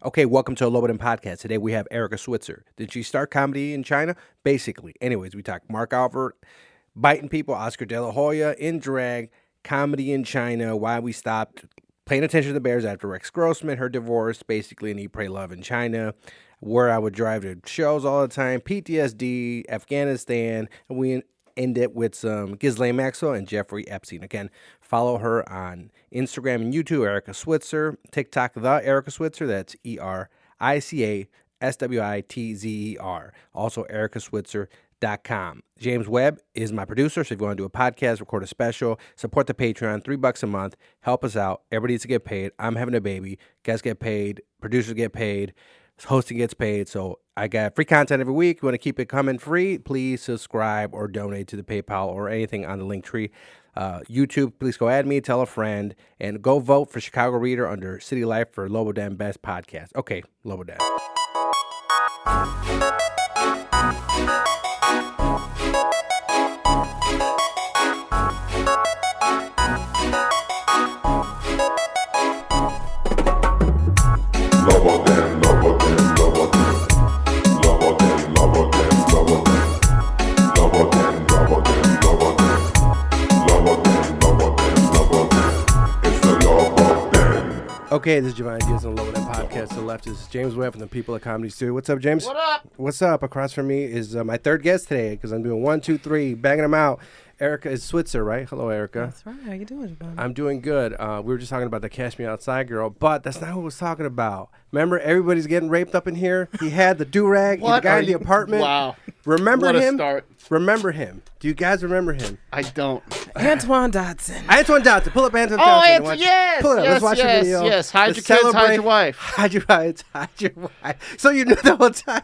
Okay, welcome to a Lobo Den Podcast. Today we have Erica Switzer. Did she start comedy in China? Basically. Anyways, we talk Marv Albert, biting people, Oscar De La Hoya, in drag, comedy in China, why we stopped paying attention to the Bears after Rex Grossman, her divorce, basically, and Eat, Pray, Love in China, where I would drive to shows all the time, PTSD, Afghanistan, and we end it with some Ghislaine Maxwell and Jeffrey Epstein. Again, follow her on Instagram and YouTube, Erica Switzer. TikTok, The Erica Switzer. That's ERICASWITZER. Also, ericaswitzer.com. James Webb is my producer, so if you want to do a podcast, record a special, support the Patreon, $3 a month, help us out. Everybody needs to get paid. I'm having a baby. Guests get paid. Producers get paid. Hosting gets paid. So I got free content every week. You want to keep it coming free, please subscribe or donate to the PayPal or anything on the link tree. YouTube, please go add me, tell a friend, and go vote for Chicago Reader under City Life for Lobo Den Best Podcast. Okay, Lobo Den. Lobo Den, Lobo Den, Lobo Den. Lobo Den, Lobo Den, Lobo Den. Lobo Den, Lobo Den, Lobo Den. Lobo Den, Lobo Den, Lobo Den. It's the Lobo Den. Okay, this is Giovanni Diaz on the Lobo Den Podcast. To the left is James Webb from the People of Comedy Studio. What's up, James? What up? What's up? Across from me is my third guest today because I'm doing 1, 2, 3, banging them out. Erica is Switzer, right? Hello, Erica. That's right. How you doing, Giovanni? I'm doing good. We were just talking about the Cash Me Outside girl, but that's not what I was talking about. Remember, everybody's getting raped up in here. He had the do-rag, the guy in the apartment. Wow. Remember What a him? start. Remember him. Do you guys remember him? I don't. Antoine Dodson. Antoine Dodson. Pull up Antoine Oh, Dodson. Antoine, yes, Pull it up. Let's yes, watch the yes, video. yes. Hide Let's your kids, hide celebrate. your wife. Hide your wife. Hide your wife. So you knew the whole time.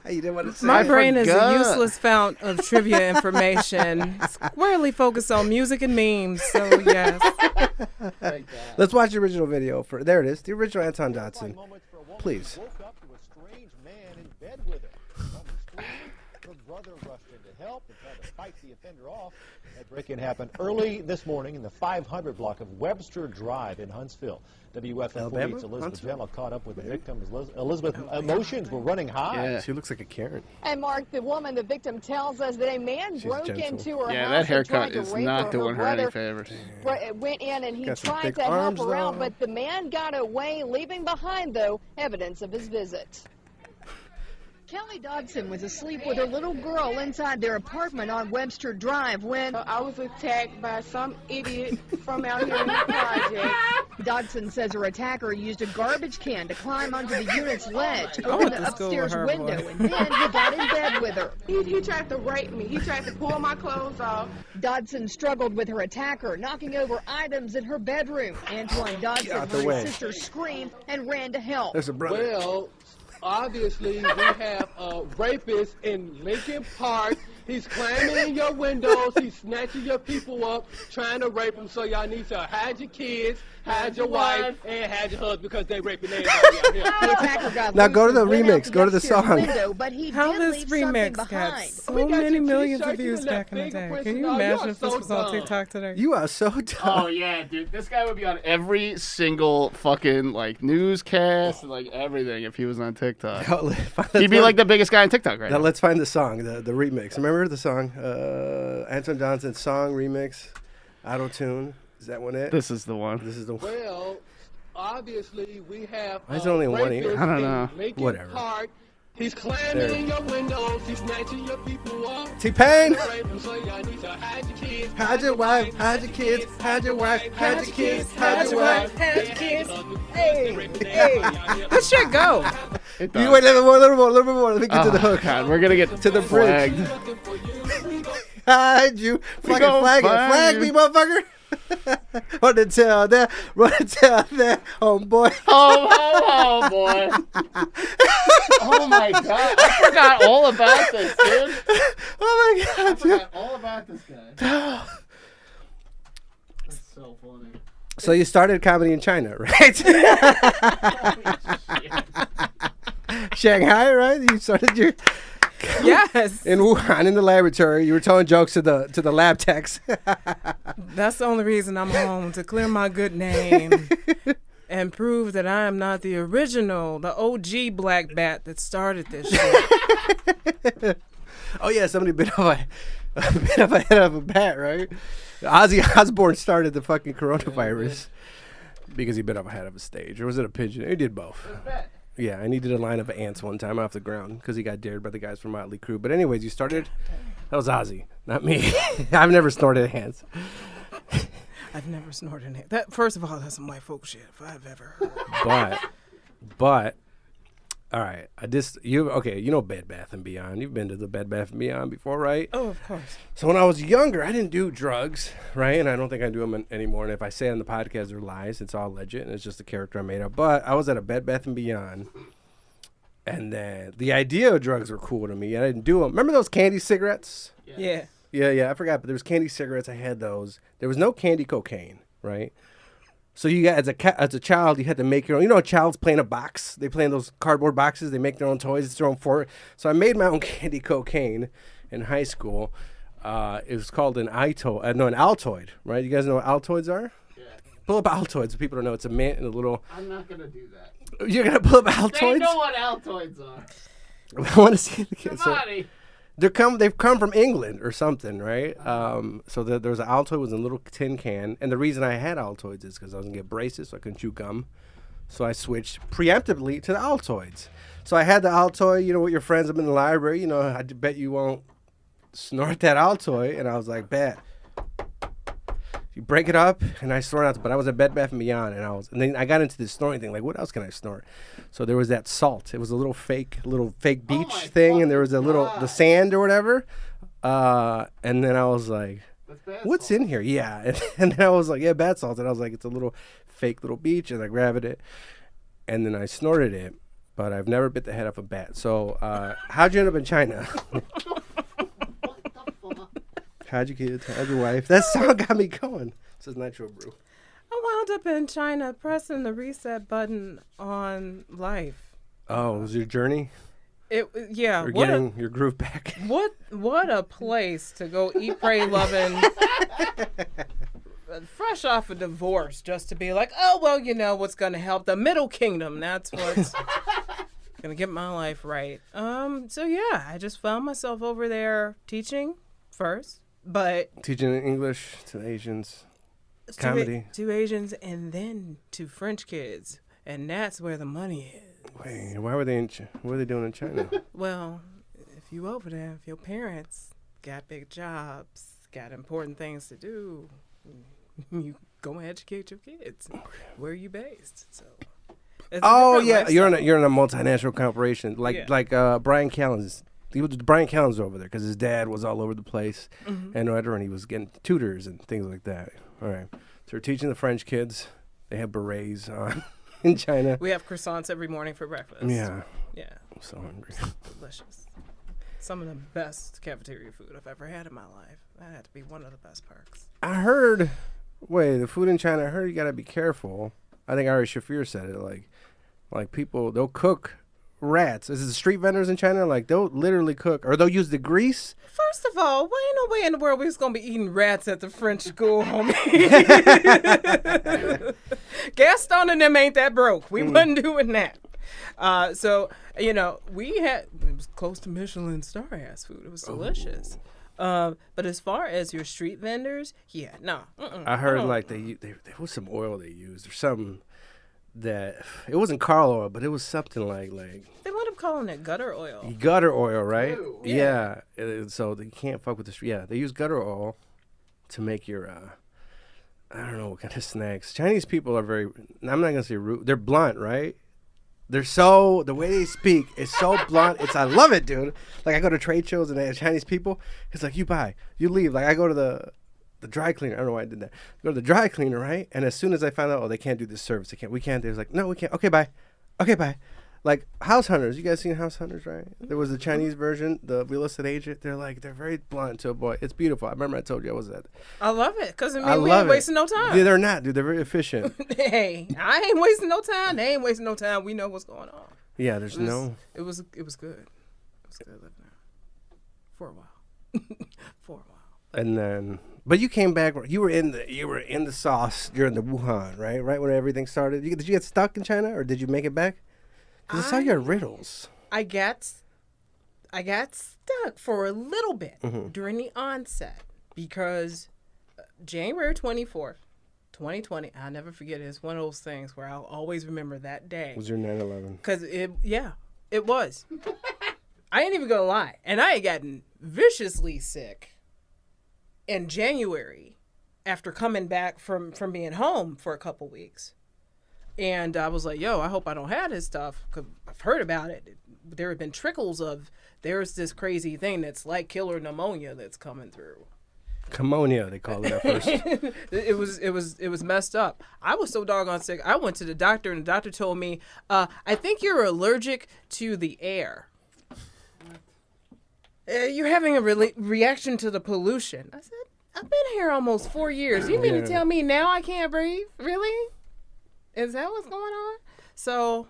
You didn't want to say My it. brain is a forgot. useless fount of trivia information, squarely focused on music and memes. So yes, Let's watch the original video. There it is. The original Antoine Dodson. Please. Woke up to a strange man in bed with her. Well, her brother rushed in to help and tried to fight the offender off. That break-in happened early this morning in the 500 block of Webster Drive in Huntsville. WFM Alabama? 48's Elizabeth Huntsville? Gemma caught up with the victim. Elizabeth, emotions were running high. Yeah. She looks like a Karen. And Mark, the woman, the victim, tells us that a man She's broke gentle. into her Yeah, house that and tried haircut to is rape not her. doing her brother any favors. went in and he Got some tried thick to help arms, her out, though. but the man got away, leaving behind, though, evidence of his visit. Kelly Dodson was asleep with her little girl inside their apartment on Webster Drive when I was attacked by some idiot from out here in the project. Dodson says her attacker used a garbage can to climb onto the unit's ledge, I open went the to school with upstairs her, window, boy. and then he got in bed with her. He tried to rape me. He tried to pull my clothes off. Dodson struggled with her attacker, knocking over items in her bedroom. Antoine Dodson out the heard way. his sister scream and ran to help. There's a brother. Well, obviously, we have a rapist in Lincoln Park. He's climbing in your windows. He's snatching your people up, trying to rape them. So y'all need to hide your kids, hide your wife, and hide your husband because they raping everybody out here. The attacker got Now loose go to the and went remix. out Go to the upstairs song. Window, but he how did this leave something remix got behind. so We got many your millions of t-shirt, views you got back in the day? fingerprints Can you and all. imagine You if are this so was on dumb. TikTok today? You are so dumb. Oh yeah, dude. This guy would be on every single fucking like newscast, like everything if he was on TikTok. He'd be like the biggest guy on TikTok right Now now. let's find the song, the remix. Remember the song? Antoine Dodson song remix, auto tune. Is that one it? This is the one. This is the one. Well, obviously, we have Why is there only one rapist ear? I don't know. in Lincoln Whatever. Park. He's There. climbing in your windows. He's snatching your people up. T-Pain. Rape 'em, so y'all need to hide your kids. Hide your wife, hide your kids, hide your wife, hide your kids, hide your wife. Hide your kids. This should go. It You does. wait a little bit more. Let me get to the Oh, hook. God, we're gonna get To the bridge. flagged. Hide you. Fucking gon' flag it. find Flag you. me, motherfucker. Run and tell that. Run and tell that. Oh, boy. Oh, boy. Oh, my God. I forgot all about this, dude. Oh, my I God. dude. forgot all about this guy. That's so funny. So you started comedy in China, right? Shanghai, right? You started your Yes, in Wuhan in the laboratory. You were telling jokes to the lab techs. that's the only reason I'm home, to clear my good name and prove that I am not the original, the OG black bat that started this shit. Oh yeah, somebody bit off a head of a bat, right? Ozzy Osbourne started the fucking coronavirus because he bit off a head of a stage, or was it a pigeon? He did both. Yeah, and he did a line of ants one time off the ground because he got dared by the guys from Motley Crue. But anyways, you started. That was Ozzy, not me. I've never snorted ants. I've never snorted it. That first of all, that's some white folk shit if I've ever heard. But, all right. You know Bed Bath and Beyond. You've been to the Bed Bath and Beyond before, right? Oh, of course. So when I was younger, I didn't do drugs, right? And I don't think I do them anymore. And if I say it on the podcast, they're lies. It's all legit, and it's just a character I made up. But I was at a Bed Bath and Beyond, and then the idea of drugs were cool to me. I didn't do them. Remember those candy cigarettes? Yeah. Yeah, I forgot, but there was candy cigarettes. I had those. There was no candy cocaine, right? So you got as a child, you had to make your own. You know, a child's playing a box. They play in those cardboard boxes. They make their own toys. It's their own fork. So I made my own candy cocaine in high school. It was called an Altoid, right? You guys know what Altoids are? Yeah. Pull up Altoids. People don't know. It's a mint and a little. I'm not gonna do that. You're gonna pull up Altoids? They know what Altoids are. I want to see the kids. Somebody. They've come from England or something, right? So there was an Altoid was in a little tin can, and the reason I had Altoids is because I was gonna get braces, so I couldn't chew gum. So I switched preemptively to the Altoids. So I had the Altoid, you know, with your friends up in the library. You know, I bet you won't snort that Altoid, and I was like, bet. You break it up, and I snort out. But I was at Bed Bath & Beyond, and then I got into this snorting thing. Like, what else can I snort? So there was that salt. It was a little fake beach thing, and there was the sand or whatever. And then I was like, what's in here? Yeah. And then I was like, yeah, bath salt. And I was like, it's a little fake little beach, and I grabbed it, and then I snorted it. But I've never bit the head off a bat. So how'd you end up in China? How'd your kids? How'd your wife? That song got me going. This is Nitro Brew. I wound up in China pressing the reset button on life. Oh, was your journey? Yeah. Or getting your groove back. What a place to go eat, pray, loving. Fresh off a divorce, just to be like, oh, well, you know what's going to help the Middle Kingdom. That's what's going to get my life right. So, yeah, I just found myself over there teaching first. But teaching English to Asians, comedy to Asians, and then to French kids, and that's where the money is. Wait, what are they doing in China? Well, if you over there, if your parents got big jobs, got important things to do, you go and educate your kids. Where are you based? So. Oh yeah, you're in a multinational corporation like Brian Callen's. Brian Callen's over there because his dad was all over the place, and he was getting tutors and things like that. All right, so we're teaching the French kids. They have berets on in China. We have croissants every morning for breakfast. Yeah. I'm so hungry. Delicious. Some of the best cafeteria food I've ever had in my life. That had to be one of the best perks. I heard. Wait, the food in China. I heard you gotta be careful. I think Ari Shafir said it. Like people, they'll cook rats. Is it the street vendors in China? Like they'll literally cook, or they'll use the grease. First of all, there ain't no way in the world we was gonna be eating rats at the French school, homie. Gaston and them ain't that broke. We wasn't doing that. So you know, it was close to Michelin star ass food. It was delicious. But as far as your street vendors, yeah, no. I heard like there was some oil they used or something. That it wasn't car oil, but it was something like they wound up calling it gutter oil. Gutter oil, right? Ew. Yeah. So they can't fuck with the street. Yeah, they use gutter oil to make your I don't know what kind of snacks. Chinese people are very. I'm not gonna say rude. They're blunt, right? The way they speak is so blunt. I love it, dude. Like I go to trade shows and they have Chinese people. It's like you buy, you leave. Like I go to the dry cleaner. I don't know why I did that. Go to the dry cleaner, right? And as soon as I found out, they can't do this service. We can't. They was like, no, we can't. Okay, bye. Like House Hunters. You guys seen House Hunters, right? There was the Chinese version, the real estate agent. They're very blunt to a boy. It's beautiful. I remember I told you I was at. I love it because we ain't wasting no time. Yeah, they're not, dude. They're very efficient. Hey, I ain't wasting no time. They ain't wasting no time. We know what's going on. Yeah, It was good. It was good living there for a while. And then, but you came back. You were in the sauce during the Wuhan, right? Right when everything started. Did you get stuck in China, or did you make it back? Because I saw your riddles. I got stuck for a little bit during the onset because January 24th, 2020. I'll never forget it. It's one of those things where I'll always remember that day. Was your 9/11? Because it was. I ain't even gonna lie, and I had gotten viciously sick in January after coming back from being home for a couple weeks. And I was like, yo, I hope I don't have this stuff, because I've heard about it. There have been trickles of, there's this crazy thing that's like killer pneumonia that's coming through. Pneumonia, they call it at first. It was messed up. I was so doggone sick. I went to the doctor, and the doctor told me, I think you're allergic to the air. You're having a reaction to the pollution. I said, I've been here almost 4 years. You mean to tell me now I can't breathe? Really? Is that what's going on? So,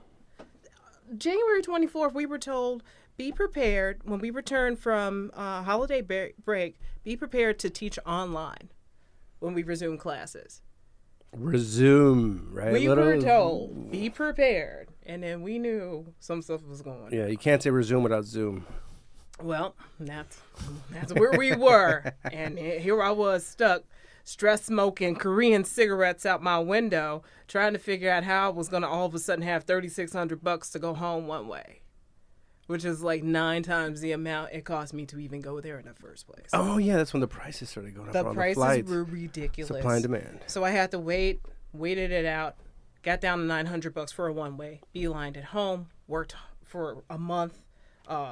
January 24th, we were told, be prepared. When we return from holiday break, be prepared to teach online when we resume classes. Resume, right? We were told, be prepared. And then we knew some stuff was going on. Yeah, you can't say resume without Zoom. Well, that's where we were. And here I was stuck, stress smoking Korean cigarettes out my window, trying to figure out how I was going to all of a sudden have $3,600 to go home one way, which is like 9 times the amount it cost me to even go there in the first place. Oh, yeah, that's when the prices started going up on the prices flights. were ridiculous. Supply and demand. So I had to waited it out, got down to $900 for a one-way, beelined at home, worked for a month,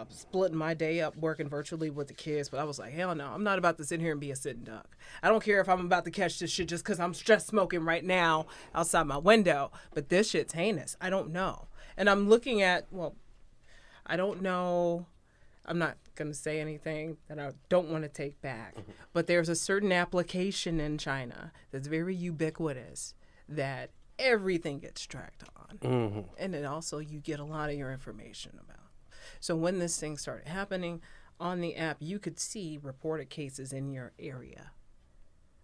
splitting my day up, working virtually with the kids. But I was like, hell no, I'm not about to sit here and be a sitting duck. I don't care if I'm about to catch this shit just because I'm stress smoking right now outside my window. But this shit's heinous. I don't know. And I'm looking at, I don't know. I'm not going to say anything that I don't want to take back. But there's a certain application in China that's very ubiquitous that everything gets tracked on. And then also you get a lot of your information about. So when this thing started happening on the app, you could see reported cases in your area.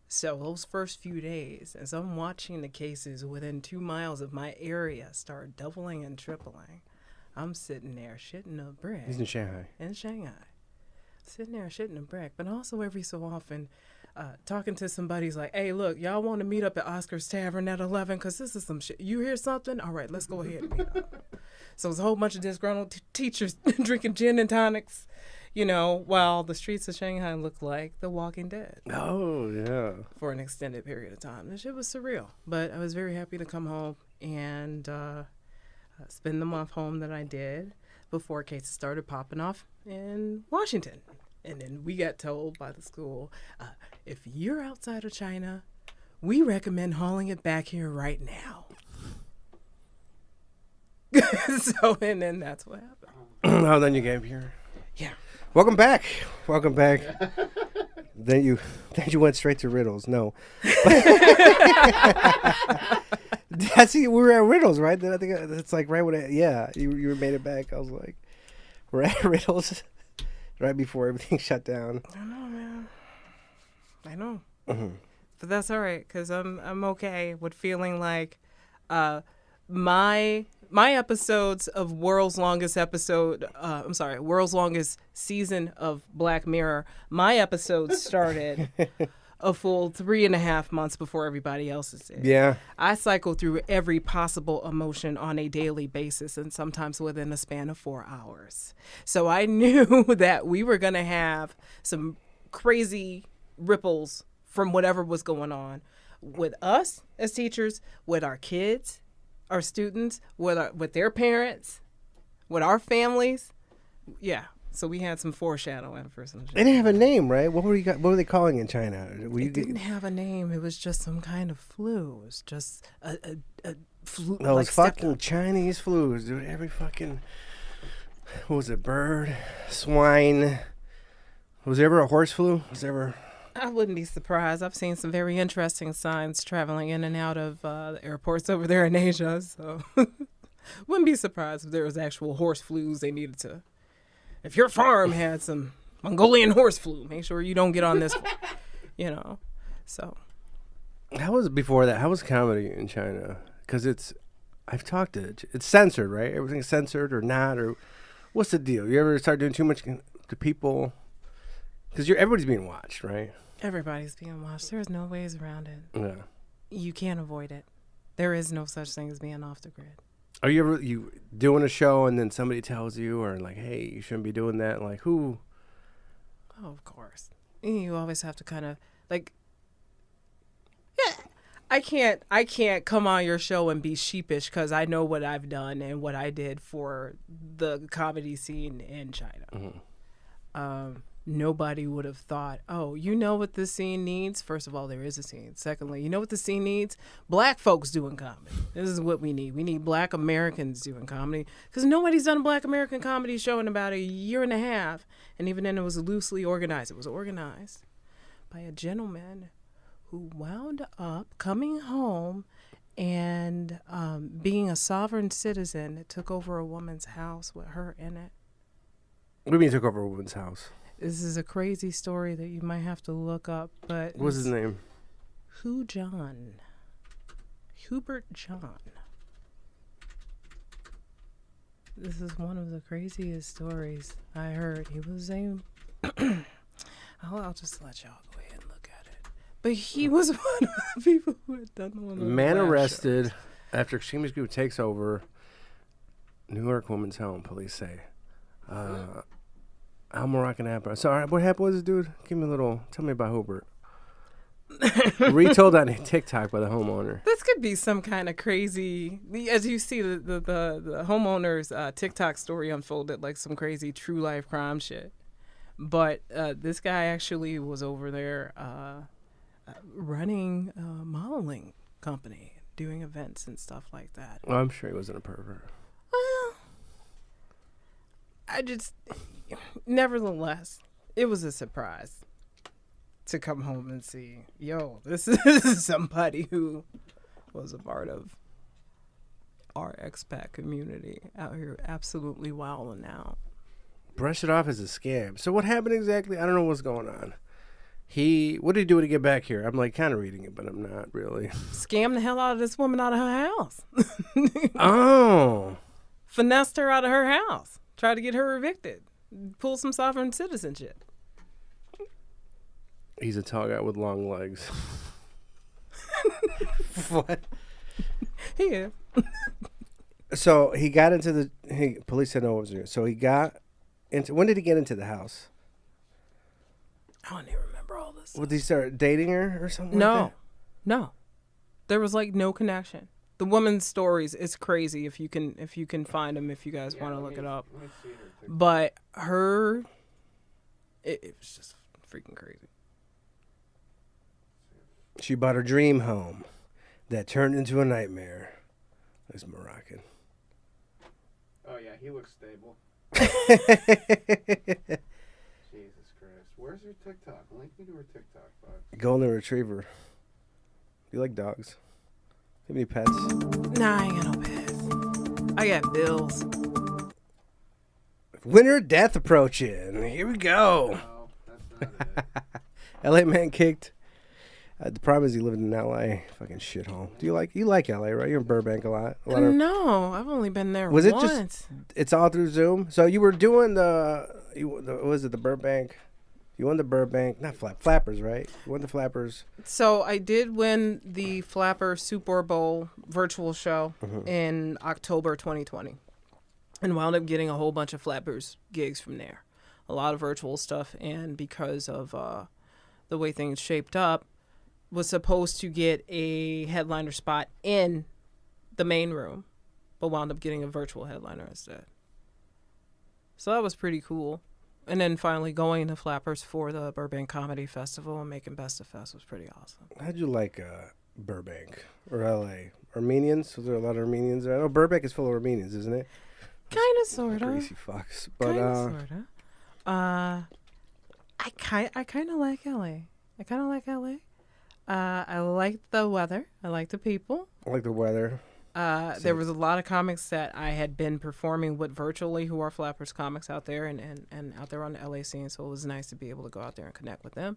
So those first few days, as I'm watching the cases within 2 miles of my area start doubling and tripling, I'm sitting there shitting a brick. He's in Shanghai. In Shanghai. Sitting there shitting a brick. But also every so often talking to somebody's like, hey, look, y'all want to meet up at Oscar's Tavern at 11? Because this is some shit. You hear something? All right, let's go ahead and meet up. So it's a whole bunch of disgruntled teachers drinking gin and tonics, while the streets of Shanghai look like The Walking Dead. Oh, yeah. For an extended period of time. The shit was surreal. But I was very happy to come home and spend the month home that I did before cases started popping off in Washington. And then we got told by the school, if you're outside of China, we recommend hauling it back here right now. And then that's what happened. Oh, then you came here. Yeah. Welcome back. Then you went straight to riddles. No. I see. We were at riddles, right? I think it's like right when you made it back. I was like, we're at riddles right before everything shut down. I know, man. I know. But that's all right, because I'm okay with feeling like my episodes of world's longest season of Black Mirror, my episodes started a full 3.5 months before everybody else's did. Yeah. I cycle through every possible emotion on a daily basis, and sometimes within a span of 4 hours. So I knew that we were going to have some crazy ripples from whatever was going on with us as teachers, with our kids, our students, with their parents, with our families. Yeah. So we had some foreshadowing for some shit. They didn't have a name, right? What were they calling in China? It didn't have a name. It was just some kind of flu. It was just a flu. Those fucking Chinese flus, dude. Every fucking, what was it, bird, swine. Was there ever a horse flu? I wouldn't be surprised. I've seen some very interesting signs traveling in and out of the airports over there in Asia. So wouldn't be surprised if there was actual horse flus they needed to. If your farm had some Mongolian horse flu, make sure you don't get on this you know. So How was before that? How was comedy in China? Because I've talked to it. It's censored, right? Everything's censored or not, or what's the deal? You ever start doing too much to people? Because everybody's being watched, right? everybody's being watched. There's no ways around it. Yeah. You can't avoid it. There is no such thing as being off the grid. Are you ever doing a show and then somebody tells you, or like, hey, you shouldn't be doing that? Like, who? Oh, of course. You always have to kind of like. Yeah, I can't come on your show and be sheepish because I know what I've done and what I did for the comedy scene in China. Mm-hmm. Nobody would have thought, oh, you know what this scene needs? First of all, there is a scene. Secondly, you know what the scene needs? Black folks doing comedy. This is what we need. We need Black Americans doing comedy because nobody's done a Black American comedy show in about a year and a half. And even then, it was loosely organized. It was organized by a gentleman who wound up coming home and being a sovereign citizen that took over a woman's house with her in it. What do you mean took over a woman's house? This is a crazy story that you might have to look up, but What's his name? Hubert John. This is one of the craziest stories I heard. He was a I'll just let y'all go ahead and look at it. But he was one of the people who had done one of the Man last arrested shows. after extremist group takes over New York woman's home, police say. How Moroccan happened. So, all right, what happened was this dude? Give me a little, tell me about Hubert. Retold on TikTok by the homeowner. This could be some kind of crazy, as you see the homeowner's TikTok story unfolded like some crazy true life crime shit. But this guy actually was over there running a modeling company, doing events and stuff like that. Well, I'm sure he wasn't a pervert. Well, nevertheless, it was a surprise to come home and see, yo, this is somebody who was a part of our expat community out here absolutely wilding out. Brush it off as a scam. So what happened exactly? I don't know what's going on. What did he do to get back here? I'm like kind of reading it, but I'm not really. Scam the hell out of this woman out of her house. Oh. Finessed her out of her house. Tried to get her evicted. Pull some sovereign citizenship. He's a tall guy with long legs. What? Yeah. So he got into police said no, it was here. So he got into, when did he get into the house? I don't even remember all this. Would he start dating her or something? No. Like that? No. There was like no connection. The woman's stories is crazy if you can find them, if you guys want to look it up. But it was just freaking crazy. She bought her dream home that turned into a nightmare. It's Moroccan. Oh yeah, he looks stable. Jesus Christ. Where's her TikTok? Link me to her TikTok, bud. Golden Retriever. Do you like dogs? Do you have any pets? Nah, I ain't got no pets. I got bills. Winter death approaching. Here we go. No, that's not it. LA man kicked. The problem is he lived in LA. Fucking shithole. Do you like LA, right? You're in Burbank a lot. No, I've only been there Was once. it just? It's all through Zoom. So you were doing the Burbank? You won the Burbank, not Flappers, right? You won the Flappers. So I did win the Flapper Super Bowl virtual show in October 2020, and wound up getting a whole bunch of Flappers gigs from there. A lot of virtual stuff, and because of the way things shaped up, was supposed to get a headliner spot in the main room, but wound up getting a virtual headliner instead. So that was pretty cool. And then finally going to Flappers for the Burbank Comedy Festival and making Best of Fest was pretty awesome. How'd you like Burbank or LA? Armenians? Was there a lot of Armenians there? I know Burbank is full of Armenians, isn't it? Kind of, sort of. Greasy fucks. But, Kind of, sort of. I kind of like LA. I like the weather. I like the people. I like the weather. There was a lot of comics that I had been performing with virtually who are Flappers comics out there and out there on the LA scene. So it was nice to be able to go out there and connect with them.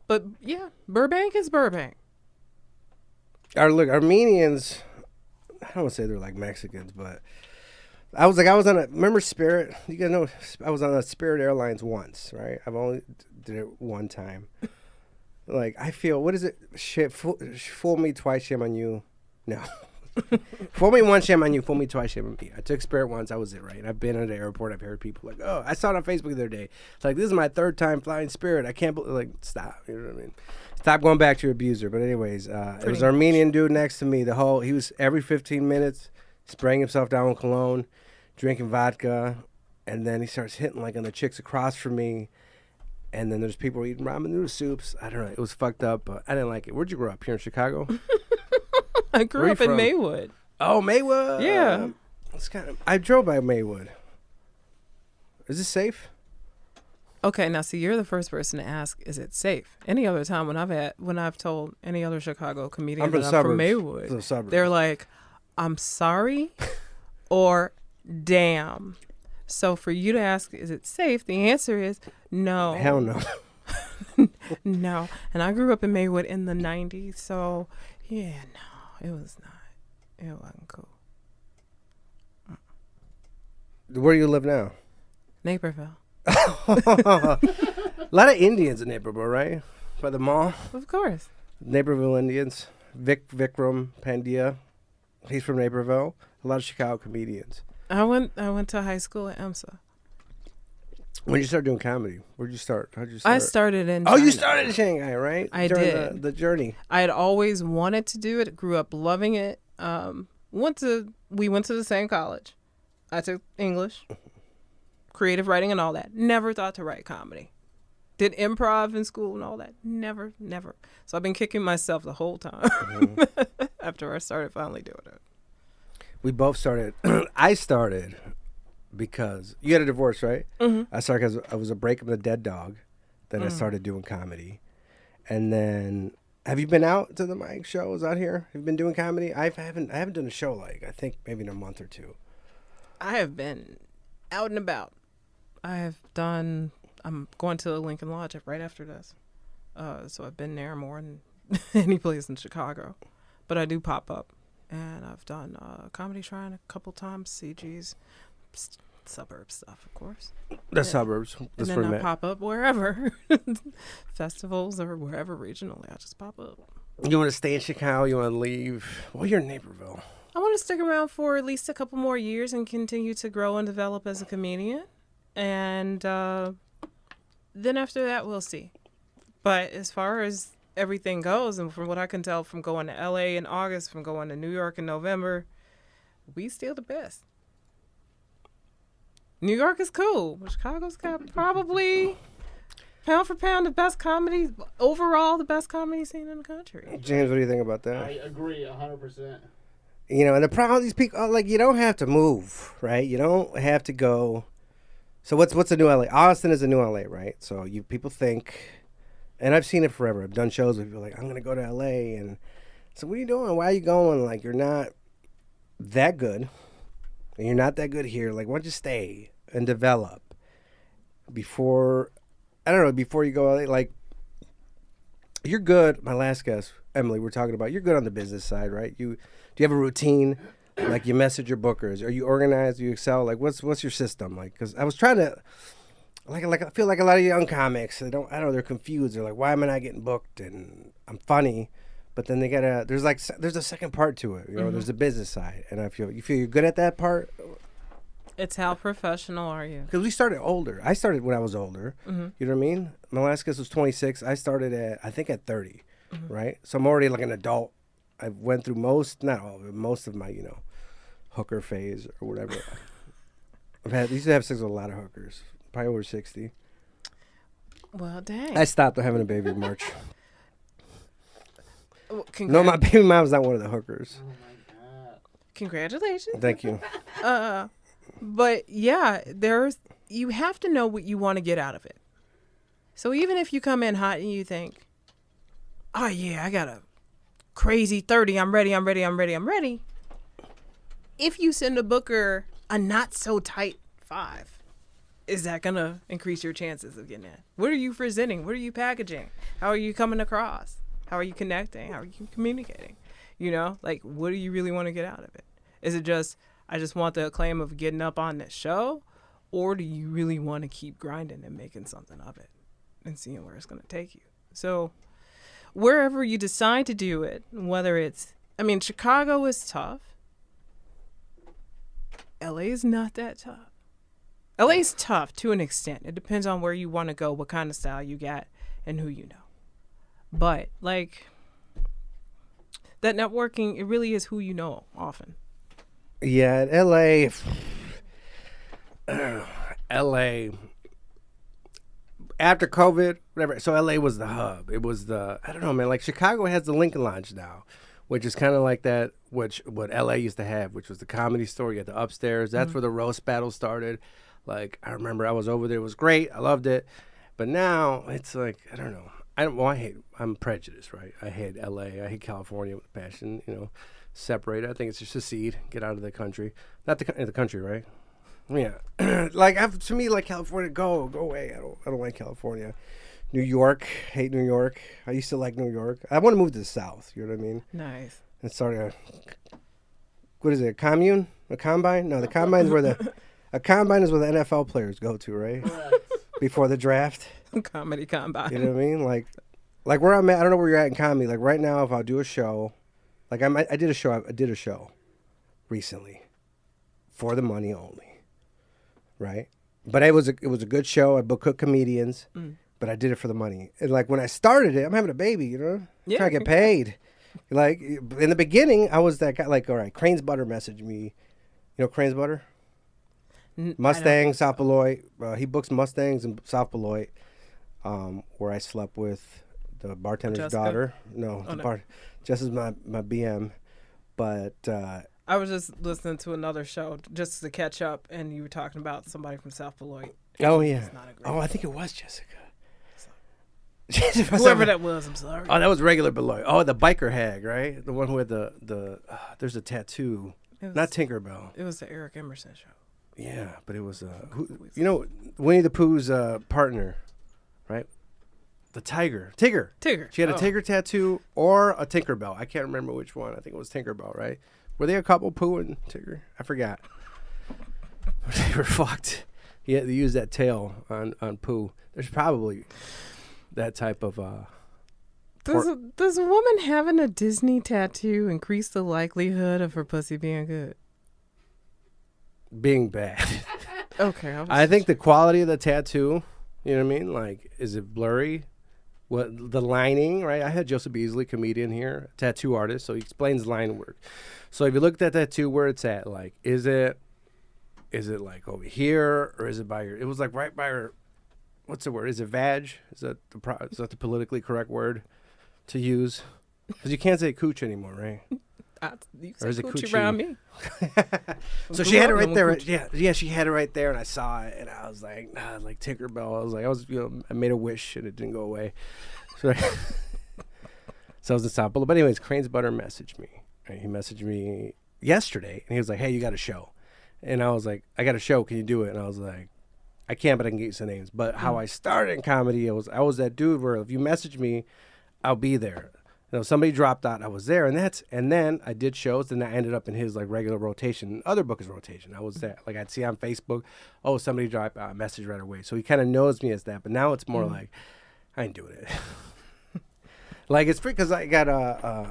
But yeah, Burbank is Burbank. Armenians, I don't want to say they're like Mexicans, but I was on remember Spirit? You guys know I was on a Spirit Airlines once, right? I've only did it one time. Like, I feel, what is it? Shit, fool me twice, shame on you. No. Fool me once, shame on you. Fool me twice, shame on me. I took Spirit once. That was it, right? And I've been at the airport. I've heard people like, oh, I saw it on Facebook the other day. It's like, this is my third time flying Spirit. I can't believe, like, stop. You know what I mean? Stop going back to your abuser. But anyways, it was an Armenian dude next to me. He was every 15 minutes spraying himself down with cologne, drinking vodka, and then he starts hitting like on the chicks across from me. And then there's people eating ramen noodle soups. I don't know. It was fucked up, but I didn't like it. Where'd you grow up? Here in Chicago? I grew up in Maywood. Oh, Maywood. Yeah. It's I drove by Maywood. Is it safe? Okay, now see, you're the first person to ask, is it safe? Any other time when I've told any other Chicago comedian that I'm from Maywood, they're like, I'm sorry or damn. So for you to ask, is it safe? The answer is no. Hell no. No. And I grew up in Maywood in the 90s, so yeah, no, it was not. It wasn't cool. Where do you live now? Naperville. A lot of Indians in Naperville, right? By the mall. Of course. Naperville Indians. Vikram Pandya. He's from Naperville. A lot of Chicago comedians. I went to high school at EMSA. When did you start doing comedy? Where'd you start? How'd you start? I started in China. You started in Shanghai, right? I During did. The journey. I had always wanted to do it. Grew up loving it. We went to the same college. I took English, creative writing and all that. Never thought to write comedy. Did improv in school and all that. Never. So I've been kicking myself the whole time after I started finally doing it. We both started. I started because you had a divorce, right? Mm-hmm. I started because I was a breakup of the dead dog. Then I started doing comedy. And then, have you been out to the mic shows out here? Have you been doing comedy? I haven't done a show like, I think maybe in a month or two. I have been out and about. I'm going to the Lincoln Lodge right after this. So I've been there more than any place in Chicago. But I do pop up. And I've done Comedy Shrine a couple times, CG's, suburb stuff, of course. The suburbs. And then I pop up wherever. Festivals or wherever regionally. I just pop up. You want to stay in Chicago? You want to leave? Well, you're in Naperville. I want to stick around for at least a couple more years and continue to grow and develop as a comedian. And then after that, we'll see. But as far as everything goes, and from what I can tell from going to LA in August, from going to New York in November, we still the best. New York is cool, but Chicago's got probably pound for pound the best comedy, overall the best comedy scene in the country. James, what do you think about that? I agree 100%. You know, and the problem with these people, like, you don't have to move, right? You don't have to go. So what's the new LA? Austin is the new LA, right? So people think, and I've seen it forever. I've done shows where people are like, I'm going to go to LA. And so what are you doing? Why are you going? Like, you're not that good. And you're not that good here. Like, why don't you stay and develop before you go LA? Like, you're good. My last guest, Emily, we're talking about, you're good on the business side, right? Do you have a routine? Like, you message your bookers? Are you organized? Do you excel? Like, what's your system? Like, because I was trying to, like I feel like a lot of young comics, I don't know, they're confused. They're like, why am I not getting booked? And I'm funny, but then there's a second part to it. You know, there's a business side, and you feel you're good at that part. It's how professional are you? Because we started older. I started when I was older. Mm-hmm. You know what I mean? My last guest was 26. I started at 30, right? So I'm already like an adult. I went through most of my, hooker phase or whatever. I used to have sex with a lot of hookers, probably over 60. Well, dang. I stopped having a baby in March. Well, no, my baby mom was not one of the hookers. Oh my God. Congratulations. Thank you. But yeah, you have to know what you want to get out of it. So even if you come in hot and you think, oh yeah, I got a crazy 30, I'm ready. If you send a booker a not so tight 5, is that going to increase your chances of getting in? What are you presenting? What are you packaging? How are you coming across? How are you connecting? How are you communicating? Like, what do you really want to get out of it? Is it just, I just want the acclaim of getting up on this show? Or do you really want to keep grinding and making something of it and seeing where it's going to take you? So wherever you decide to do it, whether it's, Chicago is tough. LA is not that tough. LA is tough to an extent. It depends on where you want to go, what kind of style you got, and who you know. But, like, that networking, it really is who you know often. Yeah, LA, after COVID, whatever. So LA was the hub. It was I don't know, man. Like Chicago has the Lincoln Lodge now, which is kind of like that, what LA used to have, which was the Comedy Store. You had the upstairs. That's where the roast battle started. Like, I remember I was over there. It was great. I loved it. But now it's like, I don't know. I'm prejudiced, right? I hate LA. I hate California with passion, separate. I think it's just secede, get out of the country. Not the country, right? Yeah. To me, like California, go away. I don't like California. New York, hate New York. I used to like New York. I want to move to the South, you know what I mean? Nice. And start what is it, a commune? A combine? No, the combine is a combine is where the NFL players go to, right? Before the draft. Comedy combine. You know what I mean? Like where I'm at, I don't know where you're at in comedy. Like right now, if I do a show, like I did a show recently for the money only, right? But it was a good show. I booked good comedians, but I did it for the money. And like when I started it, I'm having a baby, trying to get paid. Like in the beginning, I was that guy. Like, all right, Crane's Butter messaged me. You know Crane's Butter? Mustang, South Beloit. He books Mustangs in South Beloit, where I slept with the bartender's Jessica? daughter. No, Jessica's my BM. But I was just listening to another show just to catch up, and you were talking about somebody from South Beloit. Oh, yeah. I think it was Jessica. Whoever that was, I'm sorry. Oh, that was regular Beloit. Oh, the biker hag, right? The one who had there's a tattoo. Not Tinkerbell. It was the Eric Emerson show. Yeah, but it was Winnie the Pooh's partner, right? The tiger, Tigger. She had a Tigger tattoo or a Tinkerbell. I can't remember which one. I think it was Tinkerbell, right? Were they a couple, Pooh and Tigger? I forgot. They were fucked. He had to use that tail on Pooh. There's probably that type of. Does a woman having a Disney tattoo increase the likelihood of her pussy being good? Being bad. Okay. I think the quality of the tattoo, you know what I mean? Like, is it blurry? What the lining, right? I had Joseph Beasley, comedian here, tattoo artist, so he explains line work. So if you look at that tattoo, where it's at, like, is it like over here, or is it by your? It was like right by her. What's the word? Is it vag? Is that the politically correct word to use? Because you can't say cooch anymore, right? You said coochie around me. So she had it right there. Yeah, she had it right there, and I saw it, and I was like, nah, like Tinkerbell. I made a wish, and it didn't go away. So, so I was in South Beloit. But anyways, Crane's Butter messaged me. Right? He messaged me yesterday, and he was like, hey, you got a show. And I was like, I got a show. Can you do it? And I was like, I can't, but I can get you some names. But how I started in comedy, I was that dude where if you message me, I'll be there. Somebody dropped out, I was there, and then I did shows, and I ended up in his like regular rotation, other bookers rotation. I was there, like I'd see on Facebook, oh, somebody dropped out, message right away. So he kind of knows me as that, but now it's more like I ain't doing it. Like it's free because I got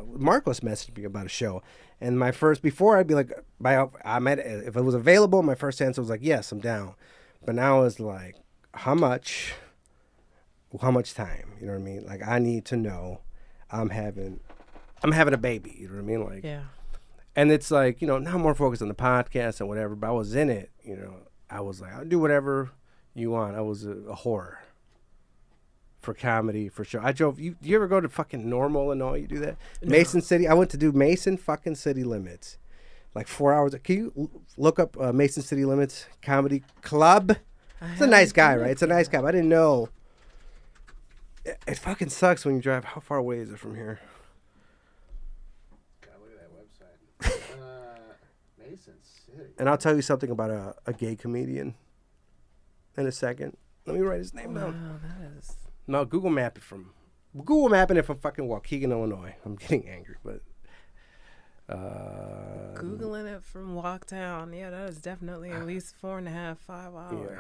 Marcos messaged me about a show, and before I'd be like, if it was available, my first answer was like, yes, I'm down, but now it's like, how much time? You know what I mean? Like I need to know. I'm having a baby, you know what I mean? Like, yeah. And it's like, now I'm more focused on the podcast and whatever, but I was in it, I was like, I'll do whatever you want. I was a whore for comedy, for sure. I drove, you ever go to fucking Normal and all, you do that? No. Mason City, I went to do Mason fucking City Limits, like 4 hours. Can you look up Mason City Limits Comedy Club? It's a nice guy, right? It's a nice guy, but I didn't know. It fucking sucks when you drive. How far away is it from here? Gotta look at that website. Mason City. And I'll tell you something about a gay comedian. in a second. Let me write his name down. Wow, that is. No, Google mapping it from fucking Waukegan, Illinois. I'm getting angry, but Googling it from Walktown. Yeah, that is definitely at least 4.5, 5 hours.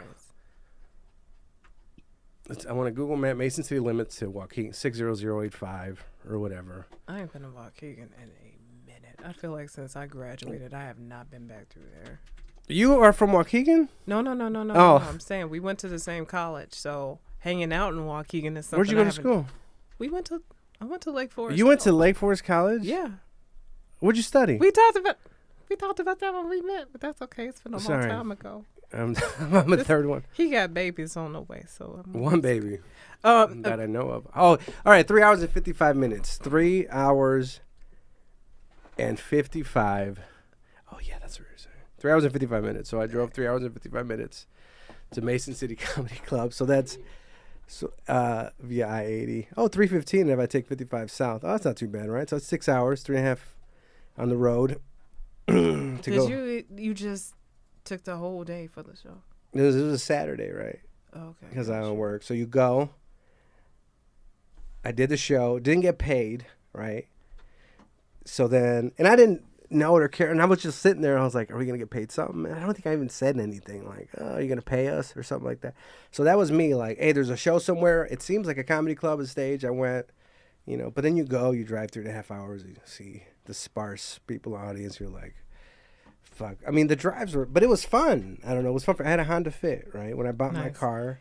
I want to Google map Mason City limits to Waukegan 60085 or whatever. I ain't been to Waukegan in a minute. I feel like since I graduated, I have not been back through there. You are from Waukegan? No. Oh. No, I'm saying we went to the same college, so hanging out in Waukegan is something. Where'd you go to school? I went to Lake Forest. You went to Lake Forest College? Yeah. What'd you study? We talked about that when we met, but that's okay. It's been a Sorry. long time ago. I'm the third one. He got babies on the way, so One baby that I know of. Oh, all right. 3 hours and 55 minutes. 3 hours and 55. Oh, yeah, that's what you're saying. 3 hours and 55 minutes. So I drove 3 hours and 55 minutes to Mason City Comedy Club. So that's via I-80. Oh, 315 if I take 55 south. Oh, that's not too bad, right? So it's 6 hours, 3.5 on the road. You just took the whole day for the show? It was a Saturday, right? Okay. Because I don't work. So you go. I did the show. Didn't get paid, right? So then, and I didn't know it or care. And I was just sitting there. And I was like, are we going to get paid something? And I don't think I even said anything like, oh, are you going to pay us or something like that? So that was me like, hey, there's a show somewhere. It seems like a comedy club is stage. I went, but then you drive 3.5 hours. You see the sparse people audience. You're like, fuck. I mean, the drives were, but it was fun. I don't know. It was fun. I had a Honda Fit, right? When I bought my car,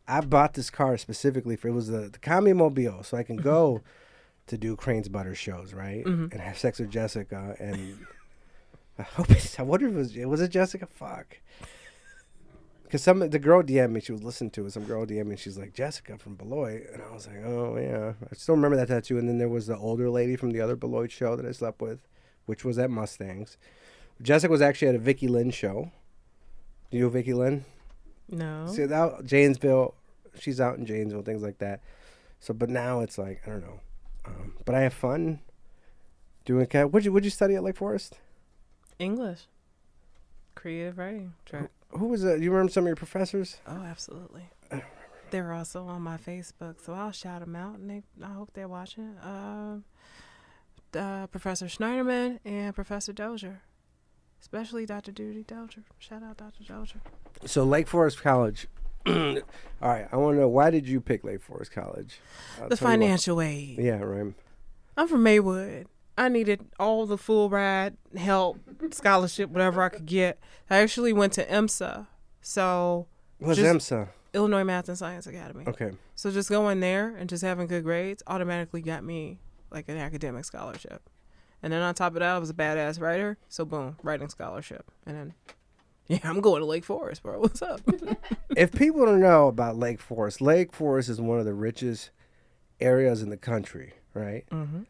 I bought this car specifically it was the Comedy Mobile, so I can go to do Crane's Butter shows, right? Mm-hmm. And have sex with Jessica. And I wonder if it was Jessica? Fuck. Because the girl DM'd me, she was listening to it. Some girl DM'd me, and she's like, Jessica from Beloit. And I was like, oh, yeah. I still remember that tattoo. And then there was the older lady from the other Beloit show that I slept with, which was at Mustangs. Jessica was actually at a Vicky Lynn show. Do you know Vicky Lynn? No. See, Janesville, she's out in Janesville, things like that. So, but now it's like, I don't know. But I have fun doing. What'd you study at Lake Forest? English. Creative writing track. Who was that? You remember some of your professors? Oh, absolutely. They're also on my Facebook, so I'll shout them out, and I hope they're watching. Professor Schneiderman and Professor Dozier. Especially Dr. Duty Dozier. Shout out Dr. Dozier. So Lake Forest College. All right, I want to know, why did you pick Lake Forest College? The financial aid. Yeah, right. I'm from Maywood. I needed all the full ride, help, scholarship, whatever I could get. I actually went to IMSA. So what's IMSA? Illinois Math and Science Academy. Okay. So just going there and just having good grades automatically got me like an academic scholarship. And then on top of that, I was a badass writer. So boom, writing scholarship. And then, yeah, I'm going to Lake Forest, bro. What's up? If people don't know about Lake Forest is one of the richest areas in the country, right? Mm-hmm.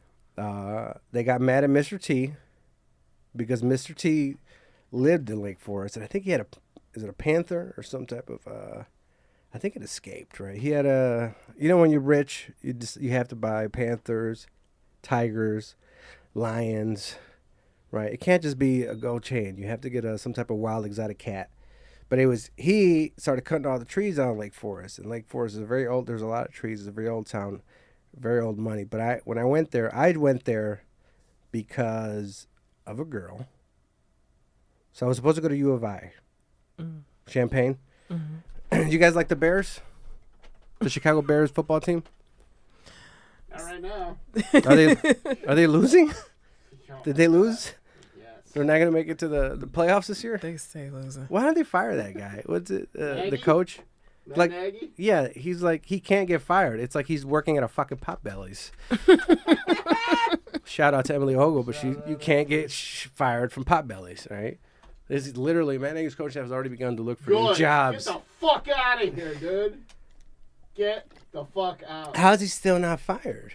They got mad at Mr. T because Mr. T lived in Lake Forest. And I think he had is it a panther or some type of, I think it escaped, right? He had when you're rich, you have to buy panthers, tigers, lions, right? It can't just be a gold chain. You have to get some type of wild exotic cat. But he started cutting all the trees down in Lake Forest. And Lake Forest is very old. There's a lot of trees. It's a very old town, very old money. But when I went there because of a girl. So I was supposed to go to U of I. Mm. Champaign. Mm-hmm. You guys like the Bears? The Chicago Bears football team? Not right now. Are they losing? Did they lose? Yes. They're not going to make it to the playoffs this year? They stay losing. Why don't they fire that guy? What's it? The coach? Matt Nagy? Yeah, he's like, he can't get fired. It's like he's working at a fucking Potbelly's. Shout out to Emily Ogle, but you can't get fired from Potbelly's, right? This is literally, Matt Nagy's coaching staff has already begun to look for new jobs. Get the fuck out of here, dude. Get the fuck out. How's he still not fired?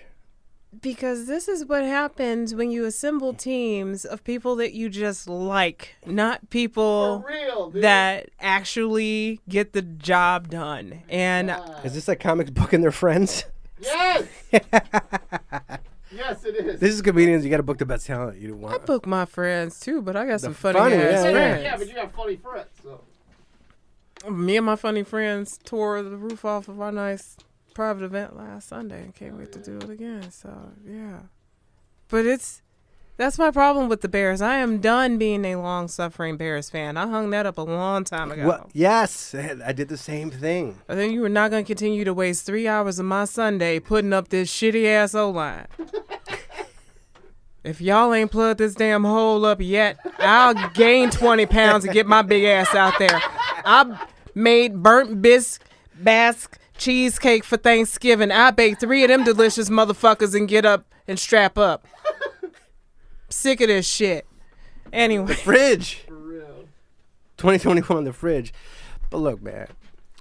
Because this is what happens when you assemble teams of people that you just like, not people For real, dude. that actually get the job done. And is this like comics booking their friends? Yes. Yes, it is. This is comedians. You got to book the best talent you want. I book my friends too, but I got some funny funny, ass yeah, friends. Yeah, but you got funny friends. So. Me and my funny friends tore the roof off of our nice private event last Sunday and can't wait to do it again. So, yeah. But that's my problem with the Bears. I am done being a long-suffering Bears fan. I hung that up a long time ago. Well, yes, I did the same thing. I think you were not going to continue to waste 3 hours of my Sunday putting up this shitty-ass O-line. If y'all ain't plugged this damn hole up yet, I'll gain 20 pounds and get my big ass out there. I made burnt basque cheesecake for Thanksgiving. I baked 3 of them delicious motherfuckers and get up and strap up. Sick of this shit. Anyway. The fridge. For real. 2021, the fridge. But look, man.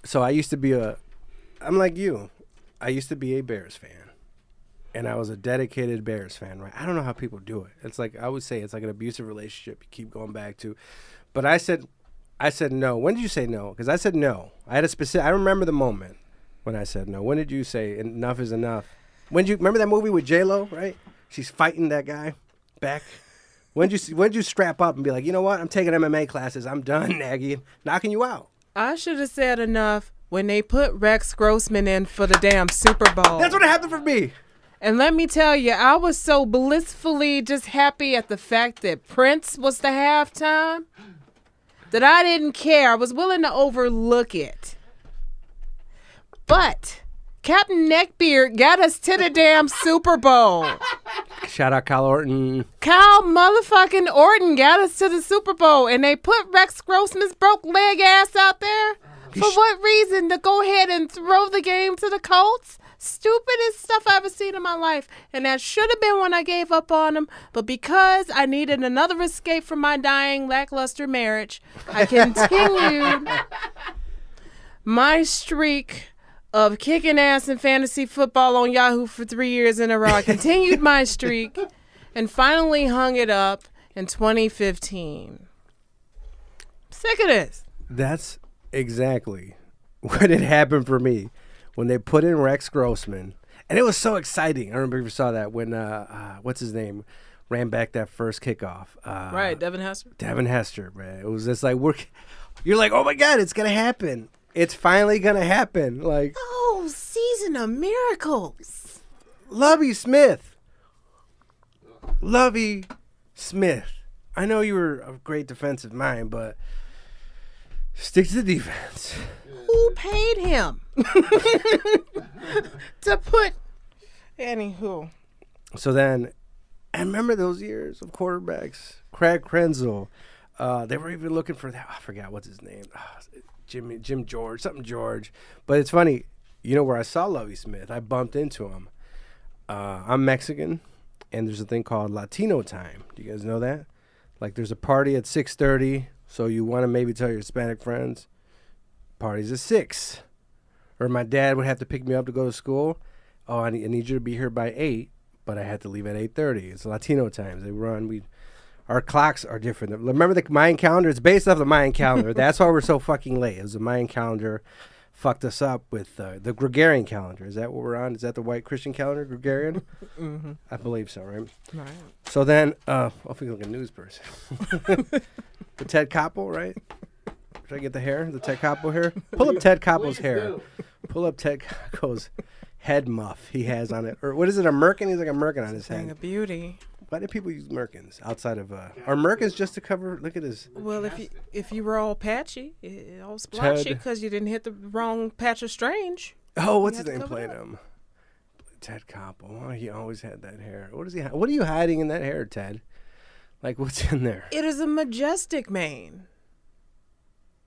So I used to be I'm like you. I used to be a Bears fan. And I was a dedicated Bears fan, right? I don't know how people do it. It's like, I would say it's like an abusive relationship you keep going back to. But I said no. When did you say no? Because I said no. I had a specific, I remember the moment when I said no. When did you say enough is enough? When did you, remember that movie with J-Lo, right? She's fighting that guy back. When did you strap up and be like, you know what? I'm taking MMA classes. I'm done, Nagy. Knocking you out. I should have said enough when they put Rex Grossman in for the damn Super Bowl. That's what happened for me. And let me tell you, I was so blissfully just happy at the fact that Prince was the halftime that I didn't care. I was willing to overlook it. But Captain Neckbeard got us to the damn Super Bowl. Shout out Kyle Orton. Kyle motherfucking Orton got us to the Super Bowl, and they put Rex Grossman's broke leg ass out there. For what reason? To go ahead and throw the game to the Colts? Stupidest stuff I've ever seen in my life. And that should have been when I gave up on him. But because I needed another escape from my dying lackluster marriage, I continued my streak of kicking ass in fantasy football on Yahoo for 3 years in a row. I continued my streak and finally hung it up in 2015. Sick of this. That's exactly what had happened for me when they put in Rex Grossman. And it was so exciting. I remember if you saw that when, what's his name, ran back that first kickoff. Right, Devin Hester. Devin Hester, man. It was just like, you're like, oh my God, it's going to happen. It's finally going to happen. Like, oh, season of miracles. Lovie Smith. Lovie Smith. I know you were a great defensive mind, but stick to the defense. Who paid him to put? Anywho. So then, I remember those years of quarterbacks. Craig Krenzel. They were even looking for that. I forgot what's his name. Jim George, something George. But it's funny. You know where I saw Lovie Smith? I bumped into him. I'm Mexican, and there's a thing called Latino time. Do you guys know that? Like, there's a party at 6:30, so you want to maybe tell your Hispanic friends, party's at 6. Or my dad would have to pick me up to go to school. Oh, I need you to be here by 8, but I had to leave at 8:30. It's Latino times. They run. Our clocks are different. Remember the Mayan calendar? It's based off the Mayan calendar. That's why we're so fucking late. It was the Mayan calendar fucked us up with the Gregorian calendar. Is that what we're on? Is that the white Christian calendar, Gregorian? Mm-hmm. I believe so, right? Right. So then, I feel like a news person. The Ted Koppel, right? Should I get the hair? The Ted Koppel hair? Pull up Ted Koppel's hair. Pull up Ted Koppel's head muff he has on it. Or what is it, a merkin? He's like a merkin on his head. A beauty. Why do people use merkins outside of are merkins just to cover? Look at his. Well, if you were all patchy, all splotchy because you didn't hit the wrong patch of strange. Oh, what's his name playing him? Ted Koppel. Oh, he always had that hair. What is he? What are you hiding in that hair, Ted? Like, what's in there? It is a majestic mane.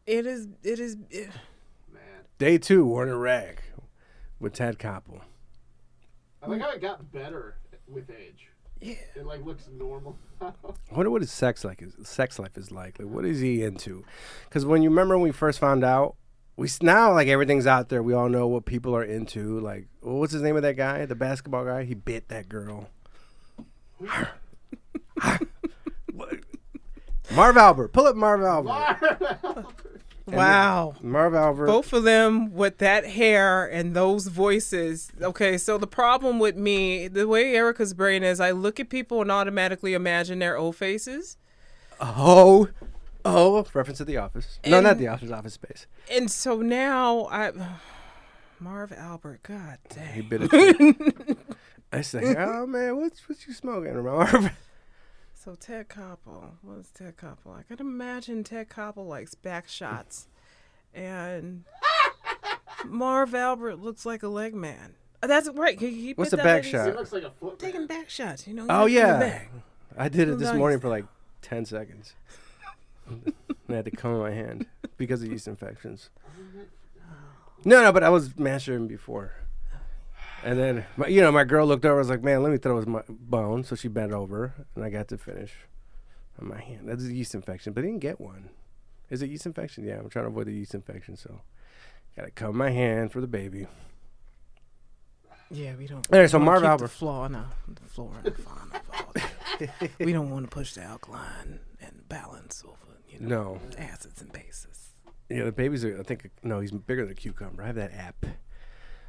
It is. Man. Day 2, Warner Rag with Ted Koppel. I like how it got better with age. Yeah. It like looks normal. I wonder what his sex life is like. Like, what is he into? Because when when we first found out, now like everything's out there. We all know what people are into. Like, what's his name of that guy? The basketball guy? He bit that girl. Marv Albert. Pull up Marv Albert. Wow. Marv Albert. Both of them with that hair and those voices. Okay, so the problem with me, the way Erica's brain is, I look at people and automatically imagine their old faces. Oh, Oh, reference to The Office. No, not The Office. Office Space. And so now Marv Albert, god dang. He bit it. I say, oh man, what you smoking, Marv? So Ted Koppel, what's Ted Koppel? I can imagine Ted Koppel likes back shots, and Marv Albert looks like a leg man. That's right. He What's a back shot? He looks like a foot. Taking back shots, you know. Oh from the yeah, back. I did it this Nice. morning for like 10 seconds. I had to come in my hand because of yeast infections. No, but I was masturbating before. And then, my girl looked over. I was like, man, let me throw his bone. So she bent over, and I got to finish on my hand. That's a yeast infection, but I didn't get one. Is it yeast infection? Yeah, I'm trying to avoid the yeast infection, so got to cover my hand for the baby. Yeah, we don't. All right, so we Marv keep Albert. the floor and the floor and the fauna of all that. We don't want to push the alkaline and balance over, No. acids and bases. Yeah, the baby's, he's bigger than a cucumber. I have that app.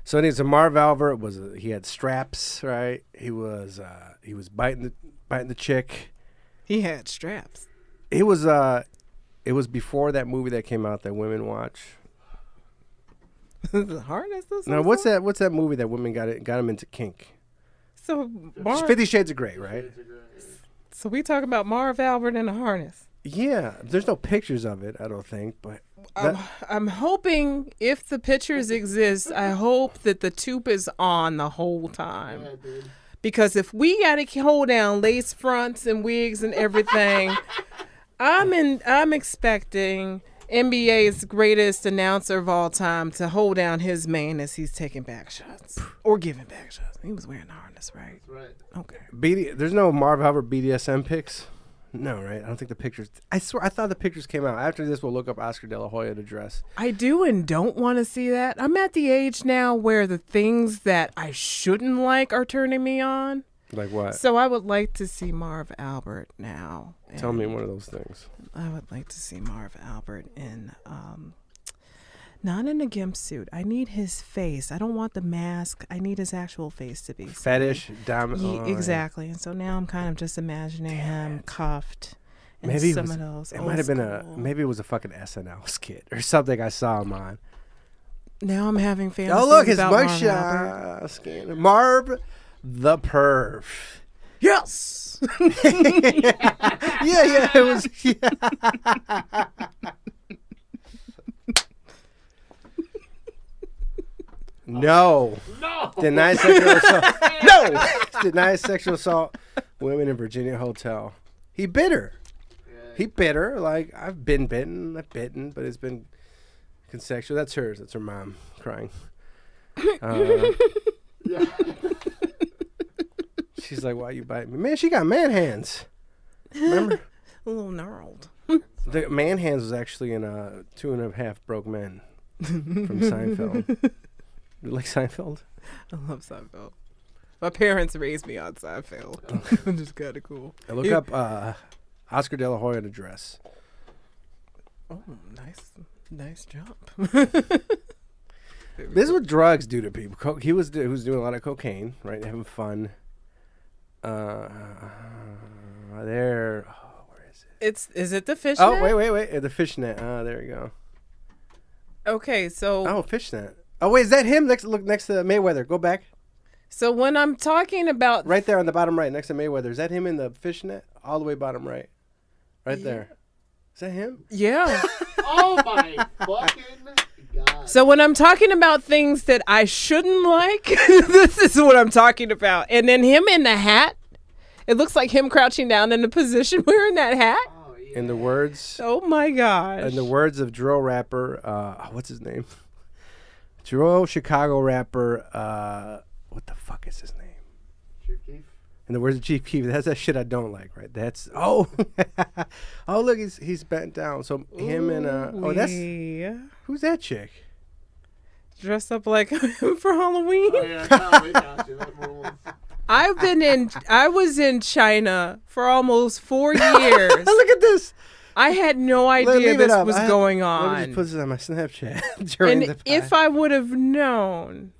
So anyways, so Marv Albert he had straps, right? He was biting the chick. He had straps. It was before that movie that came out that women watch. The harness. Now, what's that movie that women got him into kink? So 50 Shades of Grey, right? So we talk about Marv Albert in a harness. Yeah, there's no pictures of it, I don't think, but I'm hoping if the pictures exist, I hope that the tube is on the whole time. Yeah, dude. Because if we got to hold down lace fronts and wigs and everything, I'm expecting NBA's greatest announcer of all time to hold down his mane as he's taking back shots or giving back shots. He was wearing a harness, right? Right. Okay. there's no Marv Albert BDSM pics? No, right? I don't think the pictures. I swear, I thought the pictures came out. After this, we'll look up Oscar De La Hoya to dress. I do and don't want to see that. I'm at the age now where the things that I shouldn't like are turning me on. Like what? So I would like to see Marv Albert now. Tell me one of those things. I would like to see Marv Albert in, not in a gimp suit. I need his face. I don't want the mask. I need his actual face to be seen. Fetish, dominant. Exactly. And so now I'm kind of just imagining him cuffed. And Maybe some of those. it might have been maybe it was a fucking SNL skit or something I saw him on. Now I'm having fantasies Oh look, his about Marv Albert. mugshot scan. Marv the perv. Yes. Yeah, it was. Yeah. No. Deny sexual assault. No. Deny sexual assault. Women in Virginia hotel. He bit her. He bit her. Like, I've been bitten. I've bitten, but it's been consensual. That's hers. That's her mom crying. She's like, why you biting me? Man, she got man hands. Remember? A little gnarled. The man hands was actually in 2.5 Broke Men from Seinfeld. You like Seinfeld? I love Seinfeld. My parents raised me on Seinfeld. Which is kind of cool. I look up Oscar De La Hoya to dress. Oh, nice jump. This is what drugs do to people. He was doing a lot of cocaine, right? Having fun. Where is it? Is it the fishnet? Oh, wait. The fishnet. There you go. Okay, so. Oh, fishnet. Oh, wait, is that him? Look next to Mayweather. Go back. So when I'm talking about. Right there on the bottom right, next to Mayweather. Is that him in the fishnet? All the way bottom right. Right there. Is that him? Yeah. Oh my fucking God. So when I'm talking about things that I shouldn't like, this is what I'm talking about. And then him in the hat. It looks like him crouching down in a position wearing that hat. Oh, yeah. In the words. Oh my gosh. In the words of drill rapper, what's his name? Drill Chicago rapper, what the fuck is his name? Chief Keef? In the words of Chief Keef, that's that shit I don't like, right? That's oh look, he's bent down. So him and who's that chick? Dressed up like him for Halloween. Oh, yeah, no, we got you. That rules. I was in China for almost 4 years. Look at this. I had no idea Leave it this up. was going Let me on. just put this on my Snapchat. during And the if I would have known,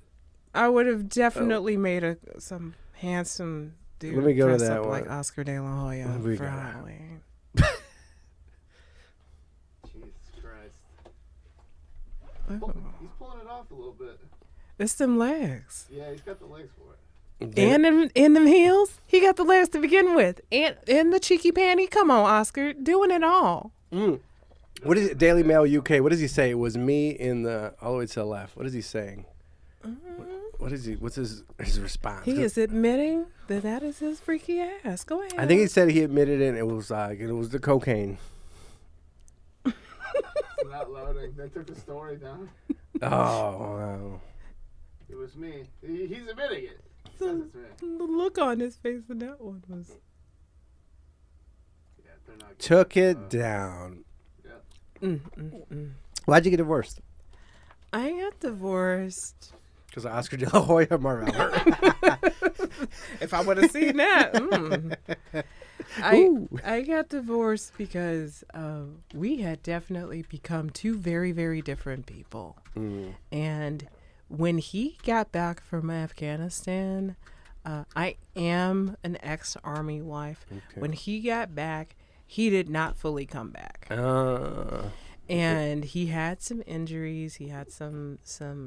I would have definitely made some handsome dude Let me go to dressed that up one. like Oscar De La Hoya What we for got? Halloween. Christ. He's pulling it off a little bit. It's them legs. Yeah, he's got the legs for it. And them heels. He got the legs to begin with. And the cheeky panty. Come on, Oscar. Doing it all. What is it? Daily Mail UK. What does he say? It was me in the all the way to the left. What is he saying? What is he? What's his response? He is admitting that is his freaky ass. Go ahead. I think he said he admitted it. And it was the cocaine. It's not loading. They took the story down. Oh wow. It was me. He's admitting it. The look on his face in that one was. Yeah, they're not. Took it down. Yeah. Why'd you get divorced? I got divorced. Because of Oscar De La Hoya or Marv Albert. If I would have seen that. I got divorced because we had definitely become two very, very different people. And when he got back from Afghanistan, I am an ex-Army wife. Okay. When he got back, he did not fully come back. And he had some injuries. He had some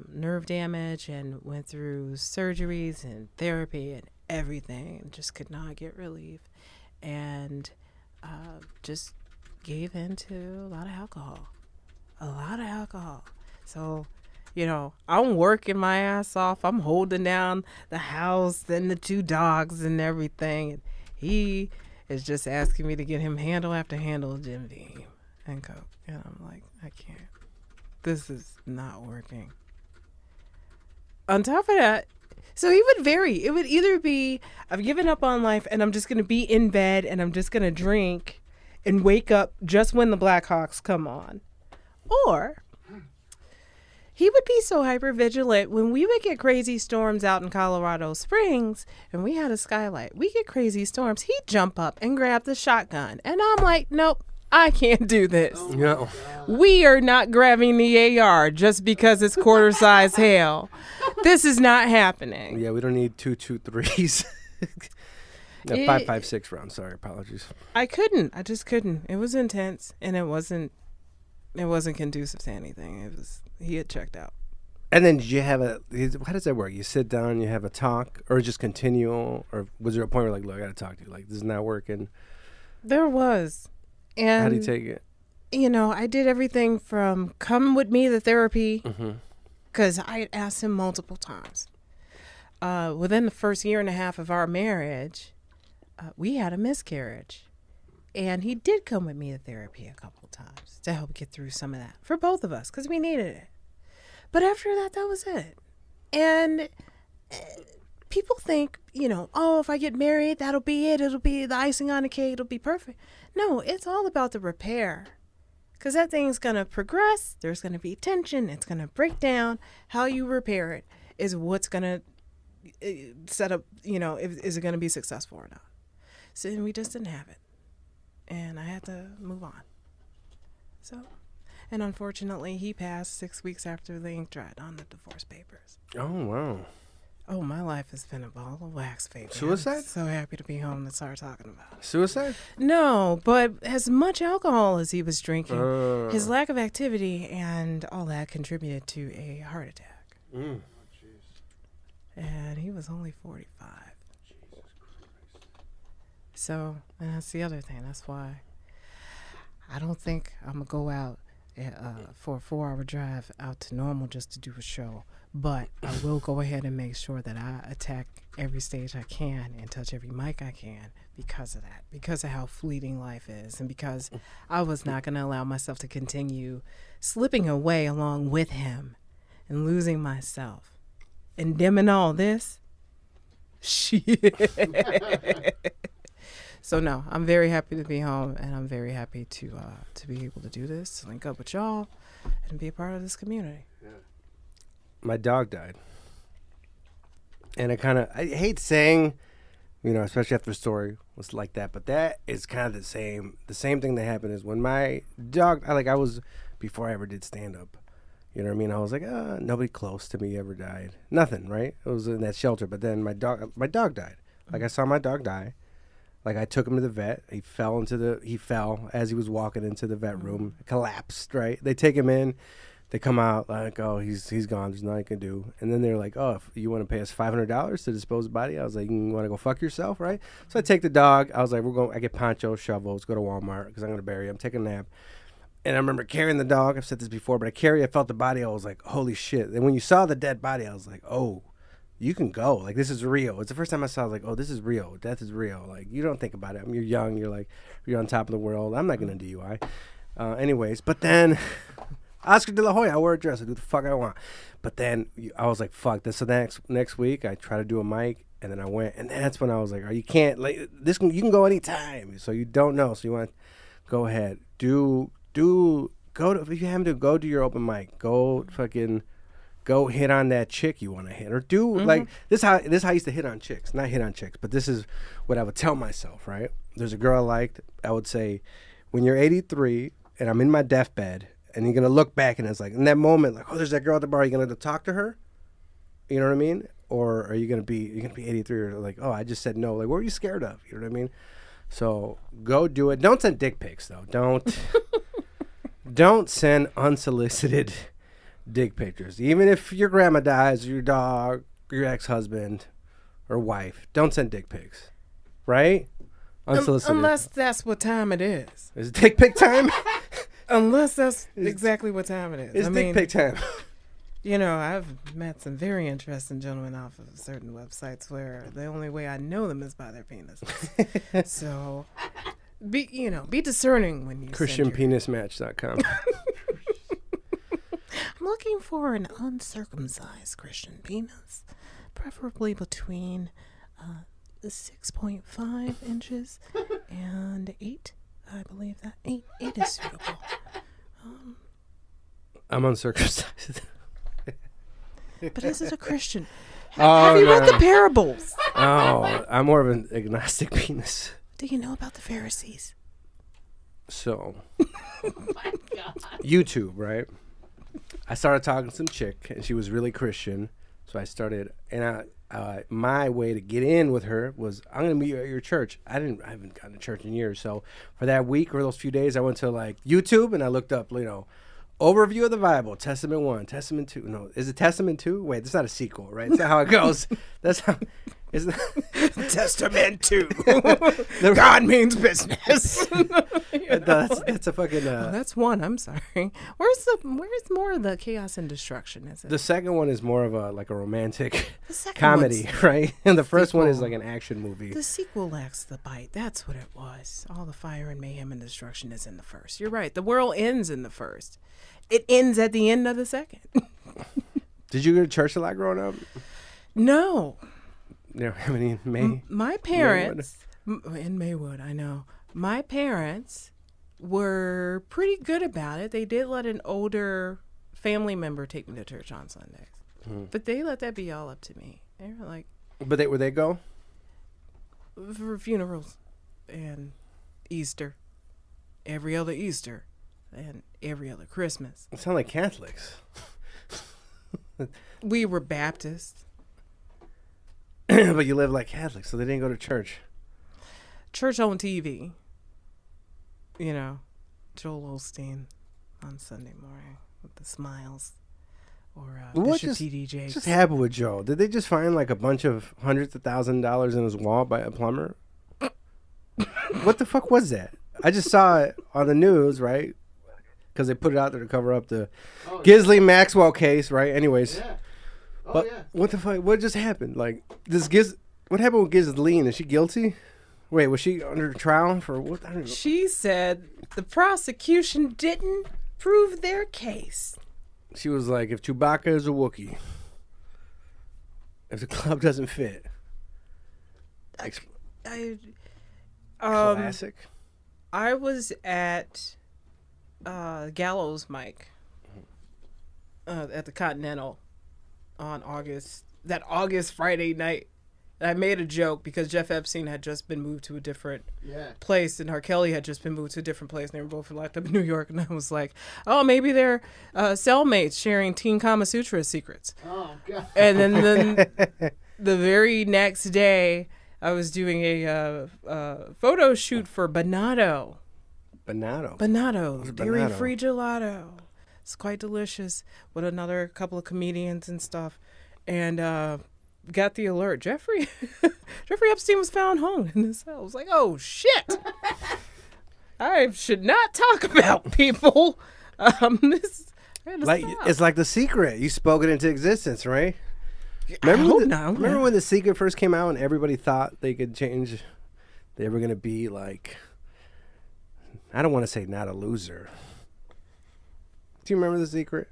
nerve damage and went through surgeries and therapy and everything and just could not get relief. And just gave in to a lot of alcohol. So, I'm working my ass off. I'm holding down the house and the 2 dogs and everything. And he is just asking me to get him handle after handle of Jim Beam and Coke. And I'm like, I can't. This is not working. On top of that, so he would vary. It would either be, I've given up on life and I'm just going to be in bed and I'm just going to drink and wake up just when the Blackhawks come on. Or he would be so hyper vigilant when we would get crazy storms out in Colorado Springs and we had a skylight. We get crazy storms. He'd jump up and grab the shotgun. And I'm like, nope, I can't do this. No. We are not grabbing the AR just because it's quarter size hail. This is not happening. Yeah, we don't need 2.23s. 5.56 rounds. Sorry, apologies. I couldn't. I just couldn't. It was intense, and it wasn't conducive to anything. He had checked out. And then did you have how does that work? You sit down, you have a talk, or just continual, or was there a point where look, I got to talk to you, this is not working? There was. And how do you take it? I did everything from come with me to therapy, because I had asked him multiple times. Within the first year and a half of our marriage, we had a miscarriage. And he did come with me to therapy a couple of times to help get through some of that for both of us because we needed it. But after that was it. And people think, if I get married, that'll be it. It'll be the icing on the cake. It'll be perfect. No, it's all about the repair because that thing's going to progress. There's going to be tension. It's going to break down. How you repair it is what's going to set up, is it going to be successful or not. So we just didn't have it. And I had to move on. So, and unfortunately, he passed 6 weeks after the ink dried on the divorce papers. Oh, wow. Oh, my life has been a ball of wax, baby. Suicide? I'm so happy to be home to start talking about it. Suicide? No, but as much alcohol as he was drinking, his lack of activity and all that contributed to a heart attack. Mm. And he was only 45. So, and that's the other thing. That's why I don't think I'm going to go out for a 4-hour drive out to Normal just to do a show. But I will go ahead and make sure that I attack every stage I can and touch every mic I can because of that, because of how fleeting life is, and because I was not going to allow myself to continue slipping away along with him and losing myself. And dimming all this, shit. So no, I'm very happy to be home, and I'm very happy to be able to do this, link up with y'all, and be a part of this community. Yeah. My dog died, and I hate saying, especially after a story was like that, but that is kind of the same thing that happened is when my dog, I was before I ever did stand up. You know what I mean? I was like, nobody close to me ever died. Nothing, right? It was in that shelter, but then my dog died. I saw my dog die. Like I took him to the vet. He fell as he was walking into the vet room, collapsed, right? They take him in. They come out like, oh, he's gone. There's nothing I can do. And then they're like, oh, if you want to pay us $500 to dispose of the body? I was like, you want to go fuck yourself, right? So I take the dog. I was like, I get poncho, shovels, go to Walmart because I'm going to bury him. Take a nap. And I remember carrying the dog. I've said this before, but I felt the body. I was like, holy shit. And when you saw the dead body, I was like, oh, you can go. Like, this is real. It's the first time I saw, like, oh, this is real. Death is real. Like, you don't think about it. I mean, you're young. You're on top of the world. I'm not going to DUI. Anyways, but then Oscar De La Hoya, I wear a dress. I do the fuck I want. But then I was like, fuck this. So next week, I try to do a mic, and then I went, and that's when I was like, oh, you can't, like, you can go anytime. So you don't know. So you want to go ahead. If you have to go do your open mic, go hit on that chick you want to hit, or like this how I used to hit on chicks, not hit on chicks, but this is what I would tell myself, right? There's a girl I liked. I would say, when you're 83 and I'm in my deathbed, and you're gonna look back and it's like in that moment, like, oh, there's that girl at the bar. Are you gonna talk to her? You know what I mean? Or are you gonna be 83 or like, oh, I just said no. Like, what were you scared of? You know what I mean? So go do it. Don't send dick pics though. Don't send unsolicited dick pictures. Even if your grandma dies, or your dog, or your ex-husband, or wife, don't send dick pics. Right? Unsolicited. Unless that's what time it is. Is it dick pic time? Unless that's exactly what time it is. It's dick pic time. You know, I've met some very interesting gentlemen off of certain websites where the only way I know them is by their penises. So, be discerning when you ChristianPenisMatch.com. I'm looking for an uncircumcised Christian penis, preferably between 6.5 inches and 8. I believe that 8 is suitable. I'm uncircumcised. But is it a Christian? Have you read the parables? Oh, I'm more of an agnostic penis. Do you know about the Pharisees? So, oh my God. YouTube, right? I started talking to some chick, and she was really Christian. So I started, and my way to get in with her was, I'm going to meet you at your church. I haven't gone to church in years. So for that week or those few days, I went to like YouTube and I looked up, overview of the Bible, Testament 1, Testament 2. No, is it Testament 2? Wait, that's not a sequel, right? That's not how it goes. That's how. Testament 2. God means business. That's a fucking. That's one. I'm sorry. Where's more of the chaos and destruction? Is it? The second one is more of a romantic comedy, right? And the first one is like an action movie. The sequel lacks the bite. That's what it was. All the fire and mayhem and destruction is in the first. You're right. The world ends in the first. It ends at the end of the second. Did you go to church a lot growing up? No. You don't have any in May? My parents in Maywood, I know. My parents were pretty good about it. They did let an older family member take me to church on Sundays, but they let that be all up to me. They were like, but would they go for funerals and Easter, every other Easter, and every other Christmas. It sound like Catholics. We were Baptist. But you live like Catholics, so they didn't go to church. Church on TV. Joel Osteen on Sunday morning with the smiles. Or Bishop T.D. Jakes. What just happened with Joe? Did they just find like a bunch of hundreds of $1,000s in his wall by a plumber? What the fuck was that? I just saw it on the news, right? Because they put it out there to cover up the Ghislaine Maxwell case, right? Anyways. Yeah. But what the fuck? What just happened? Like, what happened with Ghislaine? Is she guilty? Wait, was she under trial for what? I don't know. She said the prosecution didn't prove their case. She was like, if Chewbacca is a Wookiee, if the club doesn't fit. Classic. I was at Gallows Mike at the Continental on August Friday night. And I made a joke because Jeff Epstein had just been moved to a different place and R. Kelly had just been moved to a different place and they were both locked up in New York. And I was like, oh, maybe they're cellmates sharing Teen Kama Sutra secrets. Oh, God. And then the very next day, I was doing a photo shoot for Banato. Banato, dairy-free gelato. It's quite delicious, with another couple of comedians and stuff. And got the alert. Jeffrey Epstein was found hung in his cell. I was like, oh, shit. I should not talk about people. It's like The Secret. You spoke it into existence, right? Remember when The Secret first came out and everybody thought they could change? They were going to be like, I don't want to say not a loser. Do you remember The Secret?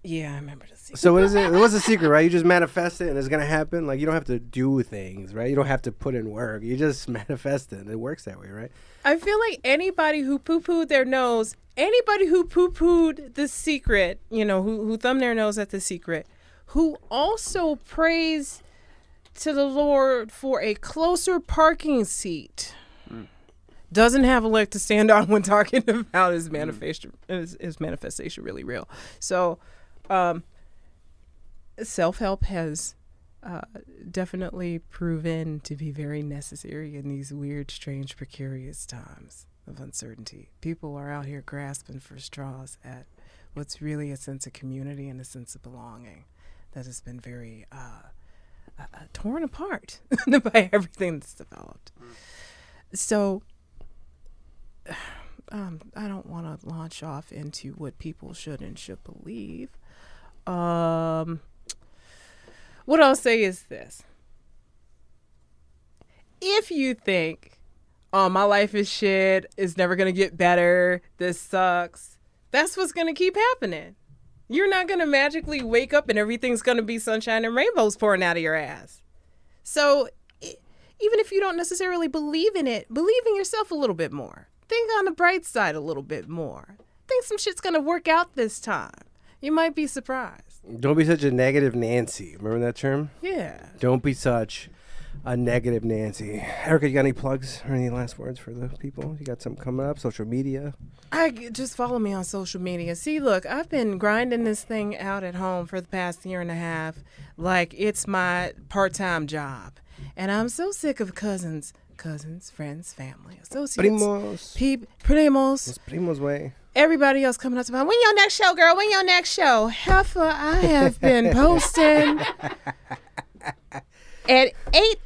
Yeah, I remember The Secret. So what is it? What's The Secret, right? You just manifest it and it's going to happen. Like, you don't have to do things, right? You don't have to put in work. You just manifest it. It works that way, right? I feel like anybody who poo-pooed their nose, anybody who poo-pooed The Secret, who thumbed their nose at The Secret, who also prays to the Lord for a closer parking seat, doesn't have a leg to stand on when talking about his manifestation really real. So self-help has definitely proven to be very necessary in these weird, strange, precarious times of uncertainty. People are out here grasping for straws at what's really a sense of community and a sense of belonging that has been very torn apart by everything that's developed. So I don't want to launch off into what people should and should believe. What I'll say is this. If you think, oh, my life is shit, it's never going to get better, this sucks, that's what's going to keep happening. You're not going to magically wake up and everything's going to be sunshine and rainbows pouring out of your ass. So even if you don't necessarily believe in it, believe in yourself a little bit more. Think on the bright side a little bit more. Think some shit's going to work out this time. You might be surprised. Don't be such a negative Nancy. Remember that term? Yeah. Don't be such a negative Nancy. Erica, you got any plugs or any last words for the people? You got something coming up? Social media? Just follow me on social media. See, look, I've been grinding this thing out at home for the past year and a half like it's my part-time job. And I'm so sick of cousins, friends, family, associates. Primos way. Everybody else coming up to me, when your next show, girl? When your next show? Heifer, I have been posting at 8,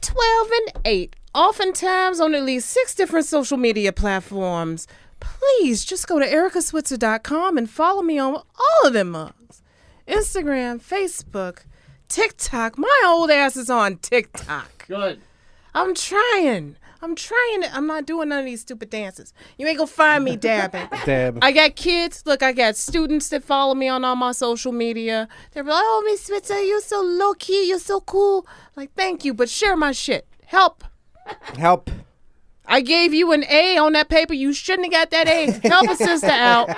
12, and 8, oftentimes on at least 6 different social media platforms. Please just go to ericaswitzer.com and follow me on all of them mugs. Instagram, Facebook, TikTok. My old ass is on TikTok. Good. I'm trying. I'm not doing none of these stupid dances. You ain't gonna find me dabbing. Dab. I got kids. Look, I got students that follow me on all my social media. They're like, oh, Miss Switzer, you're so low-key. You're so cool. Like, thank you, but share my shit. Help. I gave you an A on that paper. You shouldn't have got that A. Help a sister out.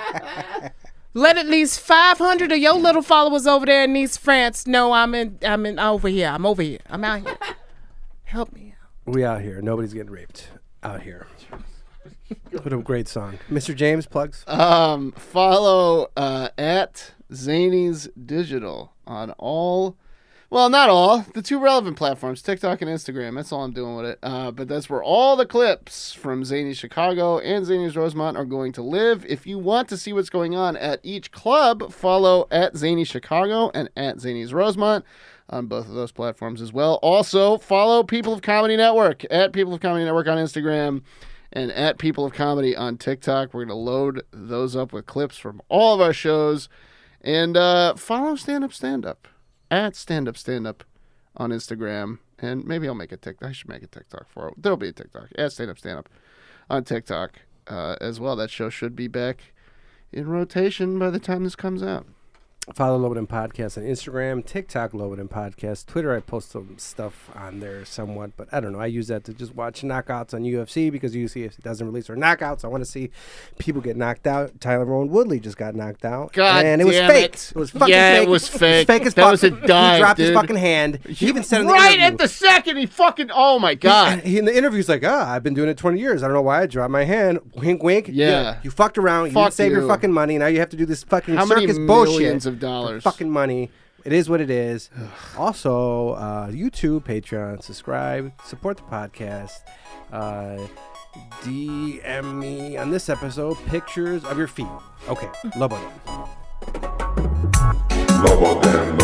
Let at least 500 of your little followers over there in Nice, France know I'm over here. I'm over here. I'm out here. Help me out. We out here. Nobody's getting raped out here. What a great song. Mr. James, plugs? Follow at Zanies Digital on all, well, not all, the 2 relevant platforms, TikTok and Instagram. That's all I'm doing with it. But that's where all the clips from Zanies Chicago and Zanies Rosemont are going to live. If you want to see what's going on at each club, follow at Zanies Chicago and at Zanies Rosemont on both of those platforms as well. Also, follow People of Comedy Network at People of Comedy Network on Instagram and at People of Comedy on TikTok. We're going to load those up with clips from all of our shows. And follow Stand Up at Stand Up on Instagram. And maybe I'll make a TikTok. I should make a TikTok for it. There'll be a TikTok at Stand Up on TikTok as well. That show should be back in rotation by the time this comes out. Follow Lobo Den Podcast on Instagram, TikTok, Lobo Den Podcast, Twitter. I post some stuff on there somewhat, but I don't know. I use that to just watch knockouts on UFC because UFC doesn't release their knockouts. I want to see people get knocked out. Tyler Rowan Woodley just got knocked out. And it was fake. It was fucking fake. It was fake. Fake as that fuck. was a dive, He dropped dude. his fucking hand. He even said in the right interview. at the second, he fucking, oh my God. He in the interview, he's like, I've been doing it 20 years. I don't know why I dropped my hand. Wink, wink. Yeah. You fucked around. You Fuck didn't save your you. fucking money. Now you have to do this fucking How circus many bullshit. millions of $5. fucking money. It is what it is. Also, YouTube, Patreon, subscribe, support the podcast. DM me on this episode pictures of your feet. Okay, Lobo Den. Lobo Den,